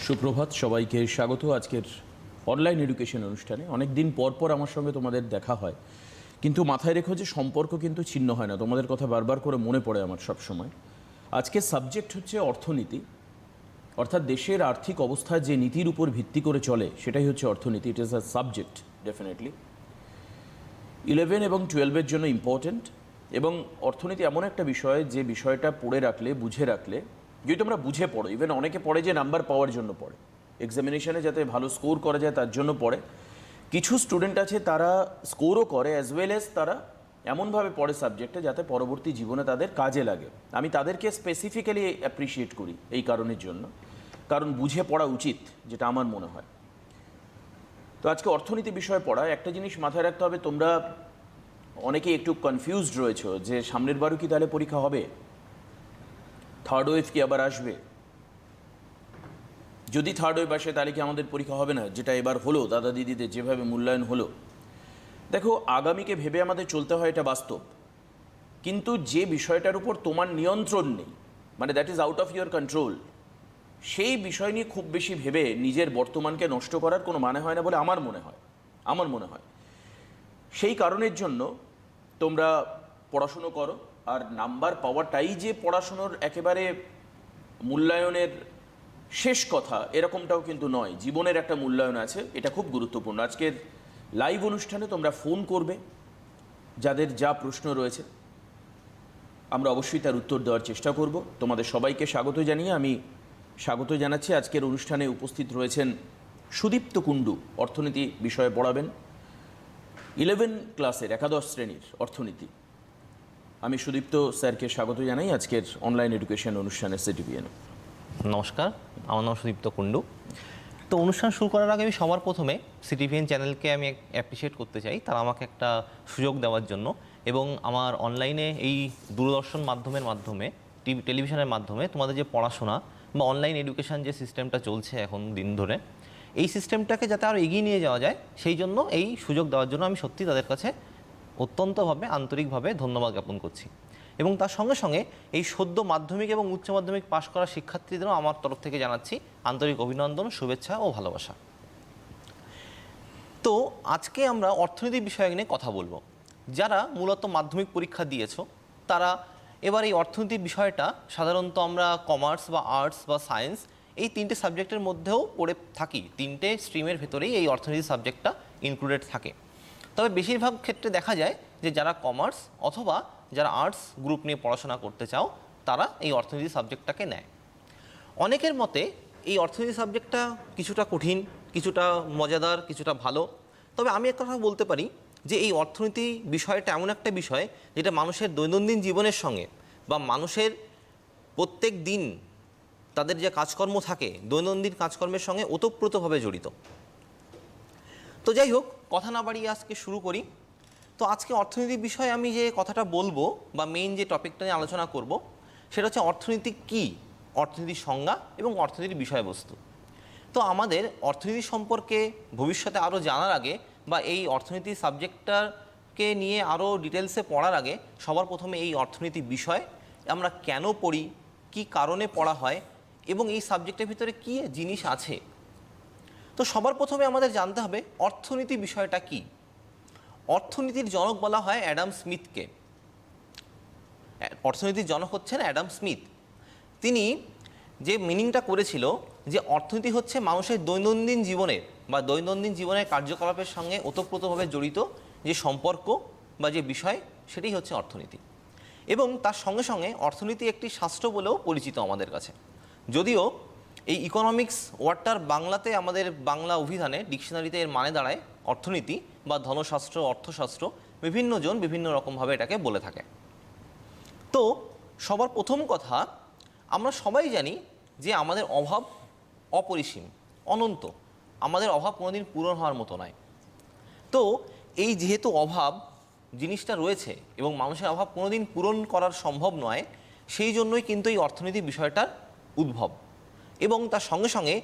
সুপ্রভাত সবাইকে স্বাগত আজকের অনলাইন এডুকেশন অনুষ্ঠানে। অনেক দিন পর পর আমার সঙ্গে তোমাদের দেখা হয়, কিন্তু মাথায় রেখো যে সম্পর্ক কিন্তু ছিন্ন হয় না। তোমাদের কথা বারবার করে মনে পড়ে আমার সব সময়। আজকের সাবজেক্ট হচ্ছে অর্থনীতি, অর্থাৎ দেশের আর্থিক অবস্থা যে নীতির উপর ভিত্তি করে চলে সেটাই হচ্ছে অর্থনীতি। It is a subject definitely 11 এবং 12-এর জন্য ইম্পর্টেন্ট। এবং অর্থনীতি এমন একটা বিষয় যে বিষয়টা পড়ে রাখলে, বুঝে রাখলে, যদি তোমরা বুঝে পড়ো, ইভেন অনেকে পড়ে যে নাম্বার পাওয়ার জন্য পড়ে, এক্সামিনেশনে যাতে ভালো স্কোর করা যায় তার জন্য পড়ে। কিছু স্টুডেন্ট আছে তারা স্কোরও করে অ্যাজ ওয়েল এজ তারা এমনভাবে পড়ে সাবজেক্টে যাতে পরবর্তী জীবনে তাদের কাজে লাগে। আমি তাদেরকে স্পেসিফিক্যালি অ্যাপ্রিসিয়েট করি এই কারণের জন্য, কারণ বুঝে পড়া উচিত, যেটা আমার মনে হয়। তো আজকে অর্থনীতি বিষয়ে পড়া, একটা জিনিস মাথায় রাখতে হবে, তোমরা অনেকেই একটু কনফিউজড রয়েছো যে সামনের বারও কি তাহলে পরীক্ষা হবে, থার্ড ওয়েভ কি আবার আসবে, যদি থার্ড ওয়েভ আসে তাহলে কি আমাদের পরীক্ষা হবে না, যেটা এবার হলো দাদা দিদিদের যেভাবে মূল্যায়ন হলো। দেখো, আগামীকে ভেবে আমাদের চলতে হয়, এটা বাস্তব, কিন্তু যে বিষয়টার উপর তোমার নিয়ন্ত্রণ নেই, মানে that is out of your control, সেই বিষয় নিয়ে খুব বেশি ভেবে নিজের বর্তমানকে নষ্ট করার কোনো মানে হয় না বলে আমার মনে হয়। সেই কারণের জন্য তোমরা পড়াশুনো করো। আর নাম্বার পাওয়াটাই যে পড়াশুনোর একেবারে মূল্যায়নের শেষ কথা এরকমটাও কিন্তু নয়, জীবনের একটা মূল্যায়ন আছে, এটা খুব গুরুত্বপূর্ণ। আজকের লাইভ অনুষ্ঠানে তোমরা ফোন করবে, যাদের যা প্রশ্ন রয়েছে আমরা অবশ্যই তার উত্তর দেওয়ার চেষ্টা করব। তোমাদের সবাইকে স্বাগত জানিয়ে আমি স্বাগত জানাচ্ছি। আজকের অনুষ্ঠানে উপস্থিত রয়েছেন সুদীপ্ত কুণ্ডু, অর্থনীতি বিষয়ে পড়াবেন, 11 ক্লাসের একাদশ শ্রেণীর অর্থনীতি। আমি সুদীপ্ত স্যারকে স্বাগত জানাই আজকের অনলাইন এডুকেশন অনুষ্ঠানে সিটিভিএন। নমস্কার, আমার নাম সুদীপ্ত কুণ্ডু। তো অনুষ্ঠান শুরু করার আগে আমি সবার প্রথমে সিটিভিএন চ্যানেলকে আমি অ্যাপ্রিসিয়েট করতে চাই, তারা আমাকে একটা সুযোগ দেওয়ার জন্য, এবং আমার অনলাইনে এই দূরদর্শন মাধ্যমে টেলিভিশনের মাধ্যমে তোমাদের যে পড়াশোনা বা অনলাইন এডুকেশন যে সিস্টেমটা চলছে এখন দিন ধরে, এই সিস্টেমটাকে যাতে আরও এগিয়ে নিয়ে যাওয়া যায় সেই জন্য এই সুযোগ দেওয়ার জন্য আমি সত্যি তাদের কাছে অত্যন্তভাবে আন্তরিকভাবে ধন্যবাদ জ্ঞাপন করছি। এবং তার সঙ্গে সঙ্গে এই সদ্য মাধ্যমিক এবং উচ্চ মাধ্যমিক পাশ করা শিক্ষার্থীদেরও আমার তরফ থেকে জানাচ্ছি আন্তরিক অভিনন্দন, শুভেচ্ছা ও ভালোবাসা। তো আজকে আমরা অর্থনীতি বিষয় নিয়ে কথা বলবো। যারা মূলত মাধ্যমিক পরীক্ষা দিয়েছো তারা এবার এই অর্থনীতি বিষয়টা সাধারণত আমরা কমার্স বা আর্টস বা সায়েন্স এই তিনটে সাবজেক্টের মধ্যেও পড়ে থাকি, তিনটে স্ট্রিমের ভেতরেই এই অর্থনীতি সাবজেক্টটা ইনক্লুডেড থাকে। তবে বেশিরভাগ ক্ষেত্রে দেখা যায় যে যারা কমার্স অথবা যারা আর্টস গ্রুপ নিয়ে পড়াশোনা করতে চাও তারা এই অর্থনীতি সাবজেক্টটাকে নেয়। অনেকের মতে এই অর্থনীতি সাবজেক্টটা কিছুটা কঠিন, কিছুটা মজাদার, কিছুটা ভালো। তবে আমি একটা কথা বলতে পারি যে এই অর্থনীতি বিষয়টা এমন একটা বিষয় যেটা মানুষের দৈনন্দিন জীবনের সঙ্গে বা মানুষের প্রত্যেক দিন তাদের যে কাজকর্ম থাকে দৈনন্দিন কাজকর্মের সঙ্গে ওতপ্রোতভাবে জড়িত। তো যাই হোক, কথা না বাড়িয়ে আজকে শুরু করি। তো আজকে অর্থনীতি বিষয়ে আমি যে কথাটা বলবো বা মেইন যে টপিকটা নিয়ে আলোচনা করব সেটা হচ্ছে অর্থনীতি কী, অর্থনীতির সংজ্ঞা এবং অর্থনীতির বিষয়বস্তু। তো আমাদের অর্থনীতি সম্পর্কে ভবিষ্যতে আরও জানার আগে বা এই অর্থনীতি সাবজেক্টটাকে নিয়ে আরও ডিটেলসে পড়ার আগে সবার প্রথমে এই অর্থনীতি বিষয় আমরা কেন পড়ি, কি কারণে পড়া হয় এবং এই সাবজেক্টের ভিতরে কী জিনিস আছে। তো সবার প্রথমে আমাদের জানতে হবে অর্থনীতি বিষয়টা কী। অর্থনীতির জনক বলা হয় অ্যাডাম স্মিথকে। অর্থনীতির জনক হচ্ছেন অ্যাডাম স্মিথ। তিনি যে মিনিংটা করেছিল যে অর্থনীতি হচ্ছে মানুষের দৈনন্দিন জীবনের বা দৈনন্দিন জীবনের কার্যকলাপের সঙ্গে ওতপ্রোতভাবে জড়িত যে সম্পর্ক বা যে বিষয়, সেটাই হচ্ছে অর্থনীতি। এবং তার সঙ্গে সঙ্গে অর্থনীতি একটি শাস্ত্র বলেও পরিচিত আমাদের কাছে। যদিও এই ইকোনমিক্স ওয়ার্ডটার বাংলাতে আমাদের বাংলা অভিধানে ডিকশনারিতে এর মানে দাঁড়ায় অর্থনীতি বা ধনশাস্ত্র, অর্থশাস্ত্র, বিভিন্ন জন বিভিন্ন রকমভাবে এটাকে বলে থাকে। তো সবার প্রথম কথা, আমরা সবাই জানি যে আমাদের অভাব অপরিসীম, অনন্ত, আমাদের অভাব কোনোদিন পূরণ হওয়ার মতো নয়। তো এই যেহেতু অভাব জিনিসটা রয়েছে এবং মানুষের অভাব কোনোদিন পূরণ করার সম্ভব নয়, সেই জন্যই কিন্তু এই অর্থনীতি বিষয়টার উদ্ভব। এবং তার সঙ্গে সঙ্গে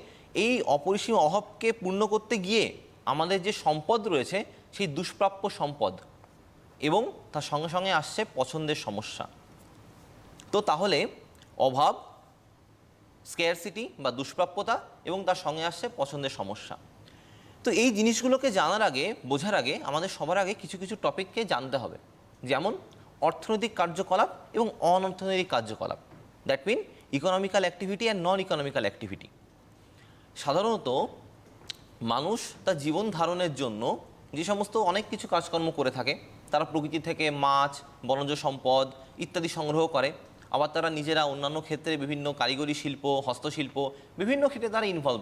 এই অপরিসীম অভাবকে পূর্ণ করতে গিয়ে আমাদের যে সম্পদ রয়েছে সেই দুষ্প্রাপ্য সম্পদ, এবং তার সঙ্গে সঙ্গে আসছে পছন্দের সমস্যা। তো তাহলে অভাব স্কেয়ারসিটি বা দুষ্প্রাপ্যতা, এবং তার সঙ্গে আসছে পছন্দের সমস্যা। তো এই জিনিসগুলোকে জানার আগে, বোঝার আগে আমাদের সবার আগে কিছু কিছু টপিককে জানতে হবে, যেমন অর্থনৈতিক কার্যকলাপ এবং অনর্থনৈতিক কার্যকলাপ, that mean economical activity and non economical activity. সাধারণত মানুষ তার জীবন ধারণের জন্য যে সমস্ত অনেক কিছু কাজকর্ম করে থাকে, তারা প্রকৃতি থেকে মাছ, বনজ সম্পদ ইত্যাদি সংগ্রহ করে, আবার তারা নিজেরা অন্যান্য ক্ষেত্রে বিভিন্ন কারিগরি শিল্প, হস্তশিল্প, বিভিন্ন ক্ষেত্রে তারা ইনভলভ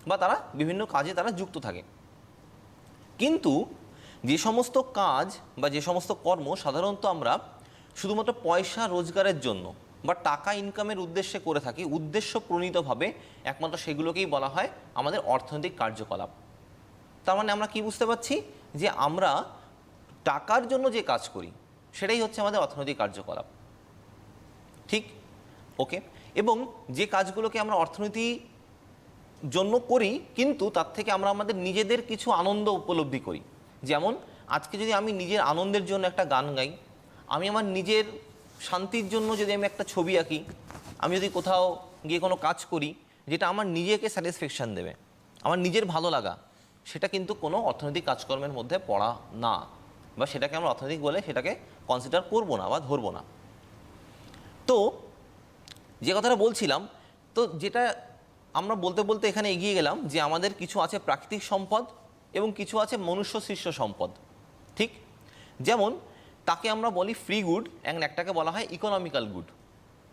বা তারা বিভিন্ন কাজে তারা যুক্ত থাকে। কিন্তু যে সমস্ত কাজ বা যে সমস্ত কর্ম সাধারণত আমরা শুধুমাত্র পয়সা রোজগারের জন্য বা টাকা ইনকামের উদ্দেশ্যে করে থাকি, উদ্দেশ্য প্রণীতভাবে, একমাত্র সেগুলোকেই বলা হয় আমাদের অর্থনৈতিক কার্যকলাপ। তার মানে আমরা কি বুঝতে পারছি, যে আমরা টাকার জন্য যে কাজ করি সেটাই হচ্ছে আমাদের অর্থনৈতিক কার্যকলাপ, ঠিক? ওকে। এবং যে কাজগুলোকে আমরা অর্থনীতি জন্য করি, কিন্তু তার থেকে আমরা আমাদের নিজেদের কিছু আনন্দ উপলব্ধি করি। যেমন আজকে যদি আমি নিজের আনন্দের জন্য একটা গান গাই, আমি আমার নিজের শান্তির জন্য যদি আমি একটা ছবি আঁকি, আমি যদি কোথাও গিয়ে কোনো কাজ করি যেটা আমার নিজেকে স্যাটিসফ্যাকশান দেবে, আমার নিজের ভালো লাগা, সেটা কিন্তু কোনো অর্থনৈতিক কাজকর্মের মধ্যে পড়া না, বা সেটাকে আমরা অর্থনৈতিক বলে সেটাকে কনসিডার করবো না বা ধরবো না। তো যে কথাটা বলছিলাম, তো যেটা আমরা বলতে বলতে এখানে এগিয়ে গেলাম, যে আমাদের কিছু আছে প্রাকৃতিক সম্পদ এবং কিছু আছে মনুষ্য সৃষ্ট সম্পদ, ঠিক? যেমন তাকে আমরা বলি ফ্রি গুড, এবং একটাকে বলা হয় ইকোনমিক্যাল গুড,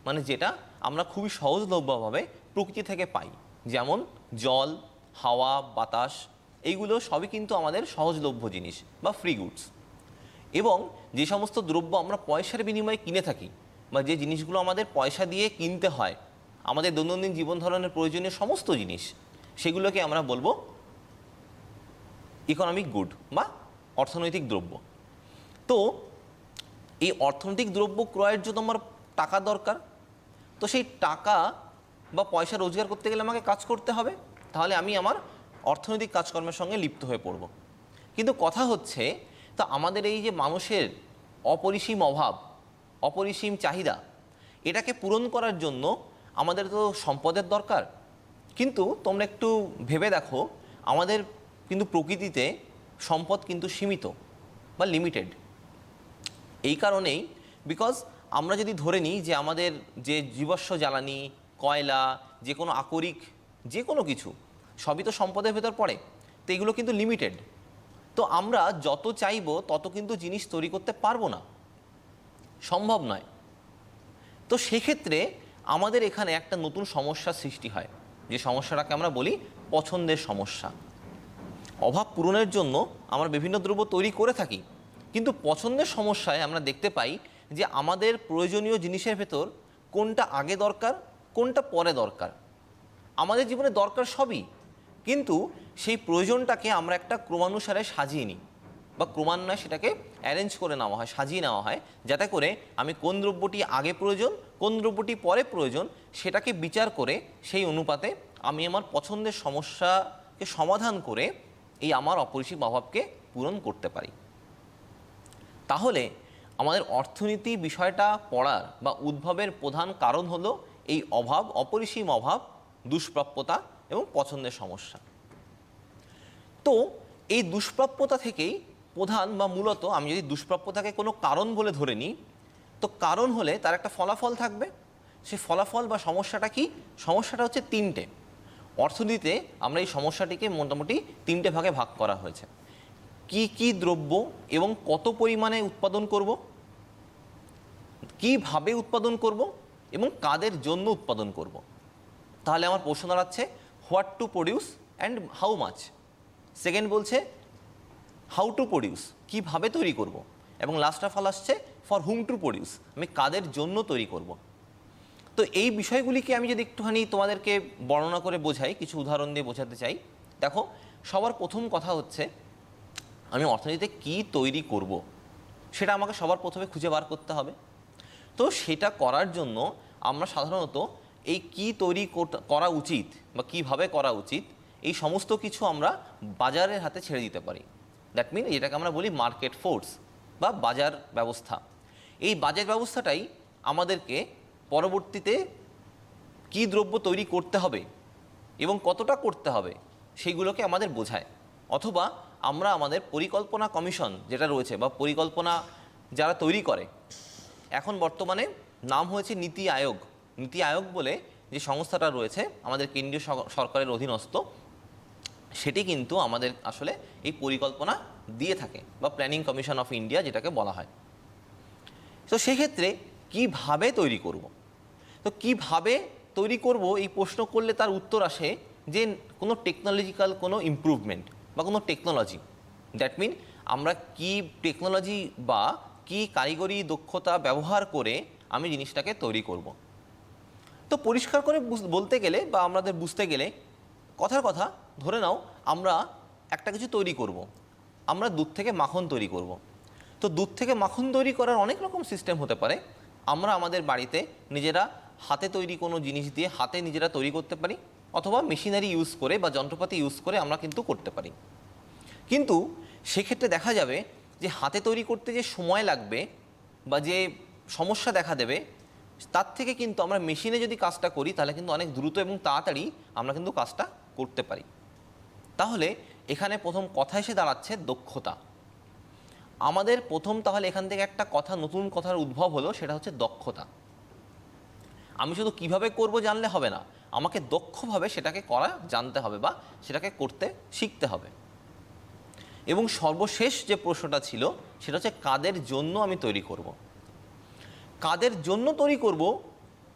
মানে যেটা আমরা খুবই সহজলভ্যভাবে প্রকৃতি থেকে পাই, যেমন জল, হাওয়া, বাতাস, এইগুলো সবই কিন্তু আমাদের সহজলভ্য জিনিস বা ফ্রি গুডস। এবং যে সমস্ত দ্রব্য আমরা পয়সার বিনিময়ে কিনে থাকি, বা যে জিনিসগুলো আমাদের পয়সা দিয়ে কিনতে হয়, আমাদের দৈনন্দিন জীবন ধারণের প্রয়োজনীয় সমস্ত জিনিস, সেগুলোকে আমরা বলবো ইকোনমিক গুড বা অর্থনৈতিক দ্রব্য। তো এই অর্থনৈতিক দ্রব্য ক্রয়ের জন্য আমার টাকা দরকার, তো সেই টাকা বা পয়সা রোজগার করতে গেলে আমাকে কাজ করতে হবে, তাহলে আমি আমার অর্থনৈতিক কাজকর্মের সঙ্গে লিপ্ত হয়ে পড়ব। কিন্তু কথা হচ্ছে, তো আমাদের এই যে মানুষের অপরিসীম অভাব, অপরিসীম চাহিদা, এটাকে পূরণ করার জন্য আমাদের তো সম্পদের দরকার। কিন্তু তোমরা একটু ভেবে দেখো, আমাদের কিন্তু প্রকৃতিতে সম্পদ কিন্তু সীমিত বা লিমিটেড। এই কারণেই, বিকজ আমরা যদি ধরে নিই যে আমাদের যে জীবাশ্ম জ্বালানি, কয়লা, যে কোনো আকরিক, যে কোনো কিছু সবই তো সম্পদের ভেতর পড়ে, তো এগুলো কিন্তু লিমিটেড। তো আমরা যত চাইবো তত কিন্তু জিনিস তৈরি করতে পারবো না, সম্ভব নয়। তো সেক্ষেত্রে আমাদের এখানে একটা নতুন সমস্যার সৃষ্টি হয়, যে সমস্যাটাকে আমরা বলি পছন্দের সমস্যা। অভাব পূরণের জন্য আমরা বিভিন্ন দ্রব্য তৈরি করে থাকি, কিন্তু পছন্দের সমস্যায় আমরা দেখতে পাই যে আমাদের প্রয়োজনীয় জিনিসের ভেতর কোনটা আগে দরকার, কোনটা পরে দরকার। আমাদের জীবনে দরকার সবই, কিন্তু সেই প্রয়োজনটাকে আমরা একটা ক্রমানুসারে সাজিয়ে নিই, বা ক্রমান্বয়ে সেটাকে অ্যারেঞ্জ করে নেওয়া হয়, সাজিয়ে নেওয়া হয়, যাতে করে আমি কোন দ্রব্যটি আগে প্রয়োজন, কোন দ্রব্যটি পরে প্রয়োজন, সেটাকে বিচার করে সেই অনুপাতে আমি আমার পছন্দের সমস্যাকে সমাধান করে এই আমার অপরিসীম অভাবকে পূরণ করতে পারি। তাহলে আমাদের অর্থনীতি বিষয়টা পড়ার বা উদ্ভবের প্রধান কারণ হলো এই অভাব, অপরিসীম অভাব, দুষ্প্রাপ্যতা এবং পছন্দের সমস্যা। তো এই দুষ্প্রাপ্যতা থেকেই প্রধান বা মূলত, আমি যদি দুষ্প্রাপ্যতাকে কোনো কারণ বলে ধরে নিই, তো কারণ হলে তার একটা ফলাফল থাকবে। সেই ফলাফল বা সমস্যাটা কি? সমস্যাটা হচ্ছে তিনটে। অর্থনীতিতে আমরা এই সমস্যাটিকে মোটামুটি তিনটে ভাগে ভাগ করা হয়েছে। কি কি দ্রব্য এবং কত পরিমাণে উৎপাদন করব, কিভাবে উৎপাদন করব এবং কাদের জন্য উৎপাদন করব। তাহলে আমার প্রশ্ন দাঁড়াচ্ছে, what to produce and how much. Second বলছে হাউ টু প্রডিউস, কীভাবে তৈরি করব, এবং লাস্ট অফ অল আসছে ফর হুম টু প্রডিউস, আমি কাদের জন্য তৈরি করব। তো এই বিষয়গুলিকে আমি যদি একটুখানি তোমাদেরকে বর্ণনা করে বোঝাই, কিছু উদাহরণ দিয়ে বোঝাতে চাই। দেখো, সবার প্রথম কথা হচ্ছে, আমি অর্থনীতিতে কী তৈরি করব সেটা আমাকে সবার প্রথমে খুঁজে বার করতে হবে। তো সেটা করার জন্য আমরা সাধারণত এই কী তৈরি করা উচিত বা কীভাবে করা উচিত, এই সমস্ত কিছু আমরা বাজারের হাতে ছেড়ে দিতে পারি। দ্যাট মিন যেটাকে আমরা বলি মার্কেট ফোর্স বা বাজার ব্যবস্থা। এই বাজার ব্যবস্থাটাই আমাদেরকে পরবর্তীতে কী দ্রব্য তৈরি করতে হবে এবং কতটা করতে হবে সেইগুলোকে আমাদের বোঝায়। অথবা আমরা আমাদের পরিকল্পনা কমিশন যেটা রয়েছে বা পরিকল্পনা যারা তৈরি করে, এখন বর্তমানে নাম হয়েছে নীতি আয়োগ। নীতি আয়োগ বলে যে সংস্থাটা রয়েছে আমাদের কেন্দ্রীয় সরকারের অধীনস্থ, সেটি কিন্তু আমাদের আসলে এই পরিকল্পনা দিয়ে থাকে, বা প্ল্যানিং কমিশন অফ ইন্ডিয়া যেটাকে বলা হয়। তো সেক্ষেত্রে কিভাবে তৈরি করব, তো কিভাবে তৈরি করব এই প্রশ্ন করলে তার উত্তর আসে যে কোনো টেকনোলজিক্যাল কোনো ইমপ্রুভমেন্ট বা কোনো টেকনোলজি, দ্যাট মিন আমরা কি টেকনোলজি বা কি কারিগরি দক্ষতা ব্যবহার করে আমি জিনিসটাকে তৈরি করব। তো পরিষ্কার করে বলতে গেলে বা আমাদের বুঝতে গেলে কথার কথা ধরে নাও আমরা একটা কিছু তৈরি করব, আমরা দুধ থেকে মাখন তৈরি করব। তো দুধ থেকে মাখন তৈরি করার অনেক রকম সিস্টেম হতে পারে। আমরা আমাদের বাড়িতে নিজেরা হাতে তৈরি কোনো জিনিস দিয়ে হাতে নিজেরা তৈরি করতে পারি, অথবা মেশিনারি ইউজ করে বা যন্ত্রপাতি ইউজ করে আমরা কিন্তু করতে পারি। কিন্তু সেক্ষেত্রে দেখা যাবে যে হাতে তৈরি করতে যে সময় লাগবে বা যে সমস্যা দেখা দেবে, তার থেকে কিন্তু আমরা মেশিনে যদি কাজটা করি তাহলে কিন্তু অনেক দ্রুত এবং তাড়াতাড়ি আমরা কিন্তু কাজটা করতে পারি। তাহলে এখানে প্রথম কথা এসে দাঁড়াচ্ছে দক্ষতা। আমাদের প্রথম তাহলে এখান থেকে একটা কথা, নতুন কথার উদ্ভব হলো, সেটা হচ্ছে দক্ষতা। আমি শুধু কিভাবে করব জানলে হবে না, আমাকে দক্ষভাবে সেটাকে করা জানতে হবে বা সেটাকে করতে শিখতে হবে। এবং সর্বশেষ যে প্রশ্নটা ছিল সেটা হচ্ছে কাদের জন্য আমি তৈরি করব। কাদের জন্য তৈরি করব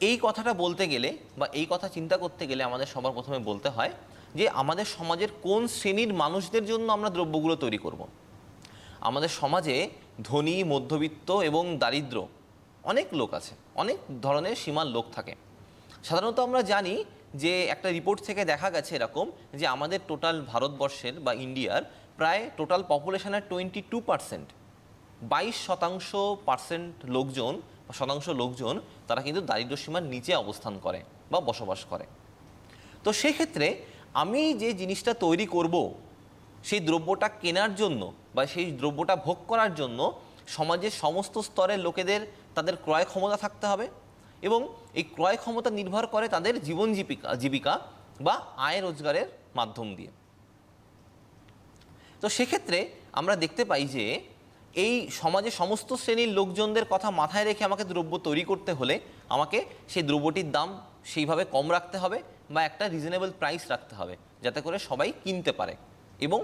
এই কথাটা বলতে গেলে বা এই কথা চিন্তা করতে গেলে আমাদের সবার প্রথমে বলতে হয় যে আমাদের সমাজের কোন শ্রেণীর মানুষদের জন্য আমরা দ্রব্যগুলো তৈরি করব। আমাদের সমাজে ধনী, মধ্যবিত্ত এবং দারিদ্র অনেক লোক আছে, অনেক ধরনের সীমার লোক থাকে। সাধারণত আমরা জানি যে একটা রিপোর্ট থেকে দেখা গেছে এরকম যে আমাদের টোটাল ভারতবর্ষের বা ইন্ডিয়ার প্রায় টোটাল পপুলেশনের 22%, 22% লোকজন বা শতাংশ লোকজন তারা কিন্তু দারিদ্র সীমার নিচে অবস্থান করে বা বসবাস করে। তো সেক্ষেত্রে আমি যে জিনিসটা তৈরি করব সেই দ্রব্যটা কেনার জন্য বা সেই দ্রব্যটা ভোগ করার জন্য সমাজের সমস্ত স্তরের লোকেদের তাদের ক্রয় ক্ষমতা থাকতে হবে, এবং এই ক্রয় ক্ষমতা নির্ভর করে তাদের জীবিকা বা আয় রোজগারের মাধ্যম দিয়ে। তো সেক্ষেত্রে আমরা দেখতে পাই যে এই সমাজে সমস্ত শ্রেণীর লোকজনদের কথা মাথায় রেখে আমাকে দ্রব্য তৈরি করতে হলে আমাকে সেই দ্রব্যটির দাম সেইভাবে কম রাখতে হবে বা একটা রিজনেবল প্রাইস রাখতে হবে, যাতে করে সবাই কিনতে পারে। এবং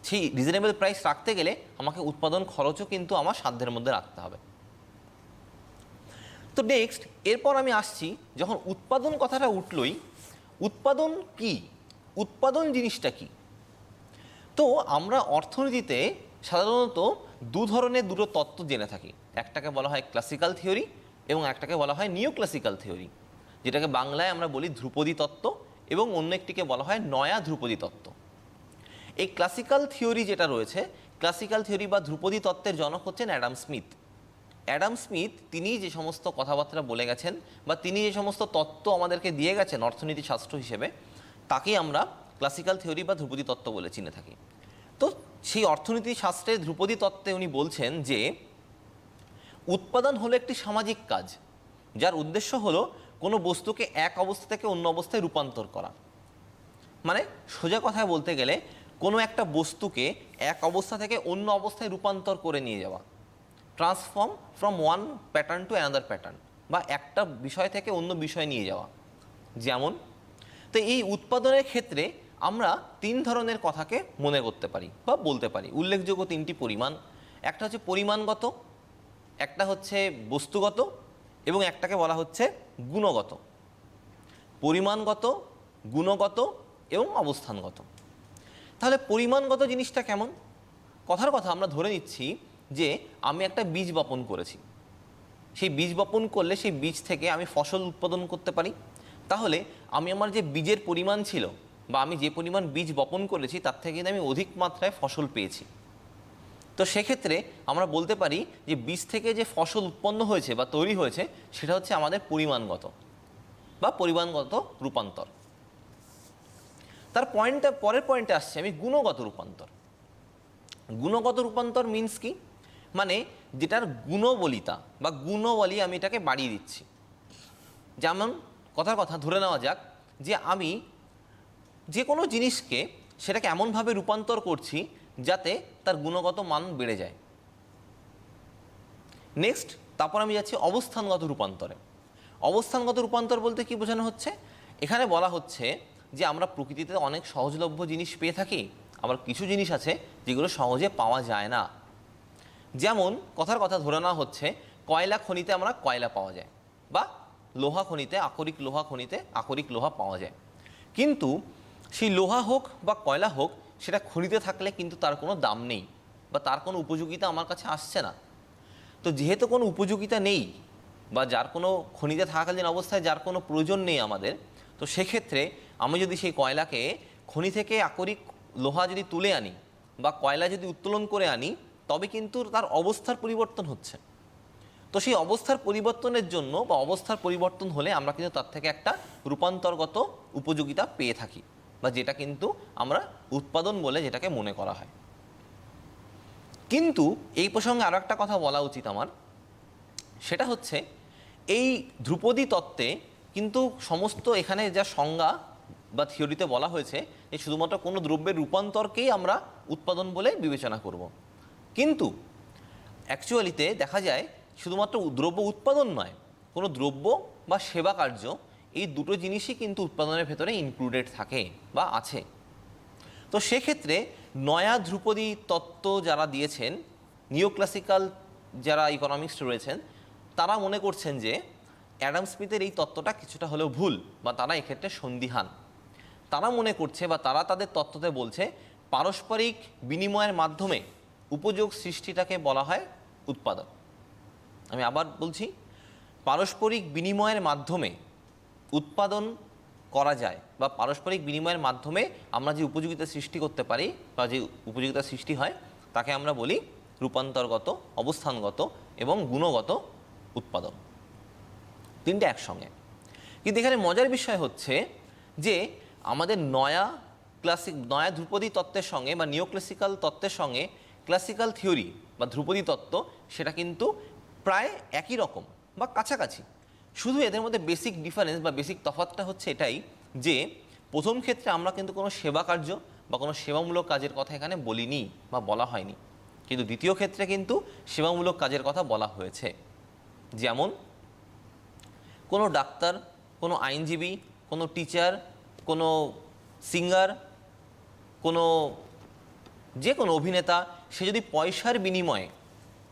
সেই রিজনেবল প্রাইস রাখতে গেলে আমাকে উৎপাদন খরচও কিন্তু আমার সাধ্যের মধ্যে রাখতে হবে। তো নেক্সট এরপর আমি আসছি, যখন উৎপাদন কথাটা উঠলই, উৎপাদন কি, উৎপাদন জিনিসটা কি। তো আমরা অর্থনীতিতে সাধারণত দুটো তত্ত্ব জেনে থাকি, একটাকে বলা হয় ক্লাসিক্যাল থিওরি এবং একটাকে বলা হয় নিও ক্লাসিক্যাল থিওরি, যেটাকে বাংলায় আমরা বলি ধ্রুপদী তত্ত্ব, এবং অন্য একটিকে বলা হয় নয়া ধ্রুপদী তত্ত্ব। এই ক্লাসিক্যাল থিওরি যেটা রয়েছে, ক্লাসিক্যাল থিওরি বা ধ্রুপদী তত্ত্বের জনক হচ্ছেন অ্যাডাম স্মিথ। অ্যাডাম স্মিথ তিনি যে সমস্ত কথাবার্তা বলে গেছেন বা তিনি যে সমস্ত তত্ত্ব আমাদেরকে দিয়ে গেছেন অর্থনীতি শাস্ত্র হিসেবে, তাকেই আমরা ক্লাসিক্যাল থিওরি বা ধ্রুপদী তত্ত্ব বলে চিনে থাকি। তো সেই অর্থনীতি শাস্ত্রের ধ্রুপদী তত্ত্বে উনি বলছেন যে উৎপাদন হলো একটি সামাজিক কাজ, যার উদ্দেশ্য হলো কোনো বস্তুকে এক অবস্থা থেকে অন্য অবস্থায় রূপান্তর করা। মানে সোজা কথায় বলতে গেলে কোনো একটা বস্তুকে এক অবস্থা থেকে অন্য অবস্থায় রূপান্তর করে নিয়ে যাওয়া, transform from one pattern to another pattern, বা একটা বিষয় থেকে অন্য বিষয়ে নিয়ে যাওয়া। যেমন, তো এই উৎপাদনের ক্ষেত্রে আমরা 3 ধরনের কথাকে মনে করতে পারি বা বলতে পারি, উল্লেখযোগ্য 3টি পরিমাণ। একটা হচ্ছে পরিমাণগত, একটা হচ্ছে বস্তুগত, এবং একটাকে বলা হচ্ছে গুণগত। পরিমাণগত, গুণগত এবং অবস্থানগত। তাহলে পরিমাণগত জিনিসটা কেমন? কথার কথা আমরা ধরে নিচ্ছি যে আমি একটা বীজ বপন করেছি, সেই বীজ বপন করলে সেই বীজ থেকে আমি ফসল উৎপাদন করতে পারি। তাহলে আমি আমার যে বীজের পরিমাণ ছিল বা আমি যে পরিমাণ বীজ বপন করেছি তার থেকে কিন্তু আমি অধিক মাত্রায় ফসল পেয়েছি। তো সেক্ষেত্রে আমরা বলতে পারি যে বীজ থেকে যে ফসল উৎপন্ন হয়েছে বা তৈরি হয়েছে সেটা হচ্ছে আমাদের পরিমাণগত বা পরিমাণগত রূপান্তর। তার পরের পয়েন্টে আসছে আমি গুণগত রূপান্তর। গুণগত রূপান্তর মিন্স কি? মানে যেটার গুণবলিতা বা গুণবলী আমি এটাকে বাড়িয়ে দিচ্ছি। যেমন কথার কথা ধরে নেওয়া যাক যে আমি যে কোনো জিনিসকে সেটাকে এমনভাবে রূপান্তর করছি যাতে তার গুণগত মান বেড়ে যায়। নেক্সট, তারপর আমি যাচ্ছি অবস্থানগত রূপান্তরে। অবস্থানগত রূপান্তর বলতে কি বোঝানো হচ্ছে? এখানে বলা হচ্ছে যে আমরা প্রকৃতিতে অনেক সহজলভ্য জিনিস পেয়ে থাকি, আবার কিছু জিনিস আছে যেগুলো সহজে পাওয়া যায় না। যেমন কথার কথা ধরে নেওয়া হচ্ছে কয়লা খনিতে আমরা কয়লা পাওয়া যায়, বা লোহা খনিতে আকরিক লোহা পাওয়া যায়। কিন্তু সেই লোহা হোক বা কয়লা হোক, সেটা খনিতে থাকলে কিন্তু তার কোনো দাম নেই, বা তার কোনো উপযোগিতা আমার কাছে আসছে না। তো যেহেতু কোনো উপযোগিতা নেই, বা যার কোনো খনিতে থাকাকালীন অবস্থায় যার কোনো প্রয়োজন নেই আমাদের, তো সেক্ষেত্রে আমি যদি সেই কয়লাকে খনি থেকে আকরিক লোহা যদি তুলে আনি বা কয়লা যদি উত্তোলন করে আনি, তবে কিন্তু তার অবস্থার পরিবর্তন হচ্ছে। তো সেই অবস্থার পরিবর্তনের জন্য বা অবস্থার পরিবর্তন হলে আমরা কিন্তু তার থেকে একটা রূপান্তরগত উপযোগিতা পেয়ে থাকি, বা যেটা কিন্তু আমরা উৎপাদন বলে যেটাকে মনে করা হয়। কিন্তু এই প্রসঙ্গে আরও একটা কথা বলা উচিত আমার, সেটা হচ্ছে এই ধ্রুপদী তত্ত্বে কিন্তু সমস্ত এখানে যা সংজ্ঞা বা থিওরিতে বলা হয়েছে যে শুধুমাত্র কোনো দ্রব্যের রূপান্তরকেই আমরা উৎপাদন বলে বিবেচনা করব। কিন্তু অ্যাকচুয়ালিতে দেখা যায় শুধুমাত্র দ্রব্য উৎপাদন নয়, কোনো দ্রব্য বা সেবা কার্য, এই দুটো জিনিসই কিন্তু উৎপাদনের ভেতরে ইনক্লুডেড থাকে বা আছে। তো সেক্ষেত্রে নয়া ধ্রুপদী তত্ত্ব যারা দিয়েছেন, নিওক্লাসিক্যাল যারা ইকোনমিক্স রয়েছেন, তারা মনে করছেন যে অ্যাডাম স্মিথের এই তত্ত্বটা কিছুটা হলেও ভুল, বা তারা এক্ষেত্রে সন্দিহান। তারা মনে করছে বা তারা তাদের তত্ত্বতে বলছে পারস্পরিক বিনিময়ের মাধ্যমে উপযোগ সৃষ্টিটাকে বলা হয় উৎপাদন। আমি আবার বলছি, পারস্পরিক বিনিময়ের মাধ্যমে উৎপাদন করা যায়, বা পারস্পরিক বিনিময়ের মাধ্যমে আমরা যে উপযোগিতা সৃষ্টি করতে পারি বা যে উপযোগিতা সৃষ্টি হয় তাকে আমরা বলি রূপান্তরগত, অবস্থানগত এবং গুণগত উৎপাদন, তিনটে একসঙ্গে। কিন্তু এখানে মজার বিষয় হচ্ছে যে আমাদের নয়া ধ্রুপদী তত্ত্বের সঙ্গে বা নিওক্লাসিক্যাল তত্ত্বের সঙ্গে ক্লাসিক্যাল থিওরি বা ধ্রুপদী তত্ত্ব সেটা কিন্তু প্রায় একই রকম বা কাছাকাছি। শুধু এদের মধ্যে বেসিক ডিফারেন্স বা বেসিক তফাৎটা হচ্ছে এটাই যে প্রথম ক্ষেত্রে আমরা কিন্তু কোনো সেবা কার্য বা কোনো সেবামূলক কাজের কথা এখানে বলিনি বা বলা হয়নি, কিন্তু দ্বিতীয় ক্ষেত্রে কিন্তু সেবামূলক কাজের কথা বলা হয়েছে। যেমন কোনো ডাক্তার, কোনো আইনজীবী, কোনো টিচার, কোনো সিঙ্গার, কোনো যে কোনো অভিনেতা, সে যদি পয়সার বিনিময়ে,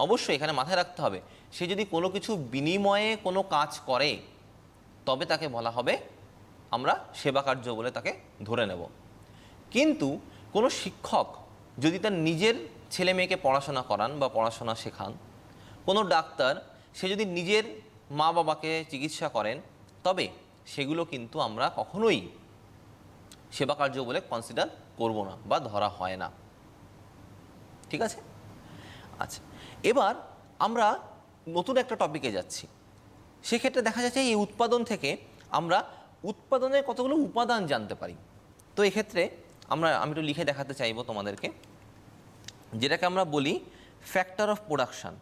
অবশ্যই এখানে মাথায় রাখতে হবে, সে যদি কোনো কিছু বিনিময়ে কোনো কাজ করে তবে তাকে বলা হবে আমরা সেবা কার্য বলে তাকে ধরে নেব। কিন্তু কোনো শিক্ষক যদি তার নিজের ছেলে মেয়েকে পড়াশোনা করান বা পড়াশোনা শেখান, কোনো ডাক্তার সে যদি নিজের মা বাবাকে চিকিৎসা করেন, তবে সেগুলো কিন্তু আমরা কখনোই সেবা কার্য বলে কনসিডার করব না বা ধরা হয় না। ঠিক আছে? আচ্ছা, এবার আমরা নতুন একটা টপিকে যাচ্ছি। সেক্ষেত্রে দেখা যাচ্ছে এই উৎপাদন থেকে আমরা উৎপাদনের কতগুলো উপাদান জানতে পারি। তো এক্ষেত্রে আমি একটু লিখে দেখাতে চাইবো তোমাদেরকে, যেটাকে আমরা বলি factor of production.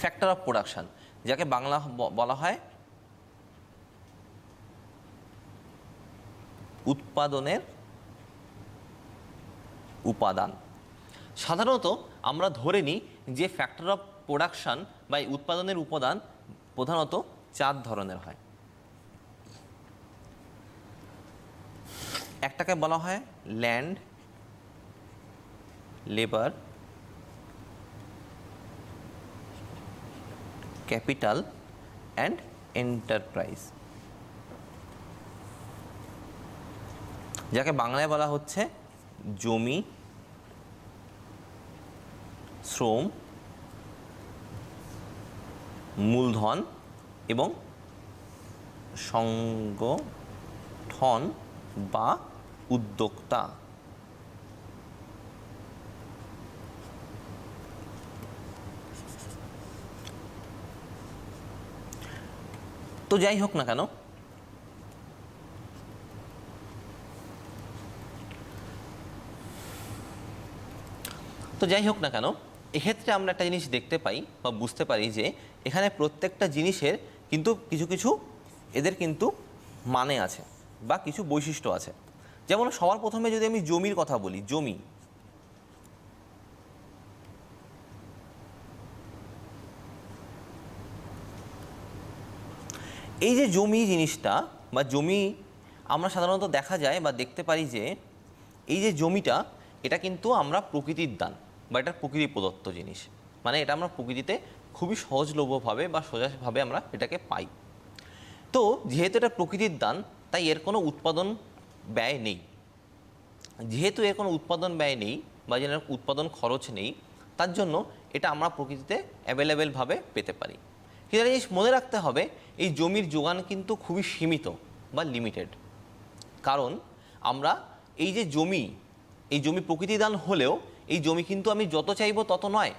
Factor of production, যাকে বাংলা বলা হয় উৎপাদনের উপাদান। সাধারণত আমরা ধরে নিই যে ফ্যাক্টর অফ প্রোডাকশন বা উৎপাদনের উপাদান প্রধানত 4 ধরনের হয়। একটাকে বলা হয় land, labour, capital and enterprise, যাকে বাংলায় বলা হচ্ছে জমি, শ্রম, মূলধন এবং সংগঠন বা উদ্যোক্তা। তো যাই হোক না কেন, এক্ষেত্রে আমরা একটা জিনিস দেখতে পাই বা বুঝতে পারি যে এখানে প্রত্যেকটা জিনিসের কিন্তু কিছু কিছু এদের কিন্তু মানে আছে বা কিছু বৈশিষ্ট্য আছে। যেমন সবার প্রথমে যদি আমি জমির কথা বলি, জমি, এই যে জমি জিনিসটা বা জমি আমরা সাধারণত দেখা যায় বা দেখতে পারি যে এই যে জমিটা এটা কিন্তু আমরা প্রকৃতির দান বা এটা প্রকৃতি প্রদত্ত জিনিস, মানে এটা আমরা প্রকৃতিতে খুবই সহজলভ্যভাবে বা সোজাভাবে আমরা এটাকে পাই। তো যেহেতু এটা প্রকৃতির দান তাই এর কোনো উৎপাদন ব্যয় নেই। যেহেতু এর কোনো উৎপাদন ব্যয় নেই বা যেন উৎপাদন খরচ নেই, তার জন্য এটা আমরা প্রকৃতিতে অ্যাভেলেবেলভাবে পেতে পারি। কিন্তু একটা জিনিস মনে রাখতে হবে, এই জমির যোগান কিন্তু খুবই সীমিত বা লিমিটেড। কারণ আমরা এই যে জমি, এই জমি প্রকৃতিদান হলেও এই জমি কিন্তু আমি যত চাইবো তত নয়।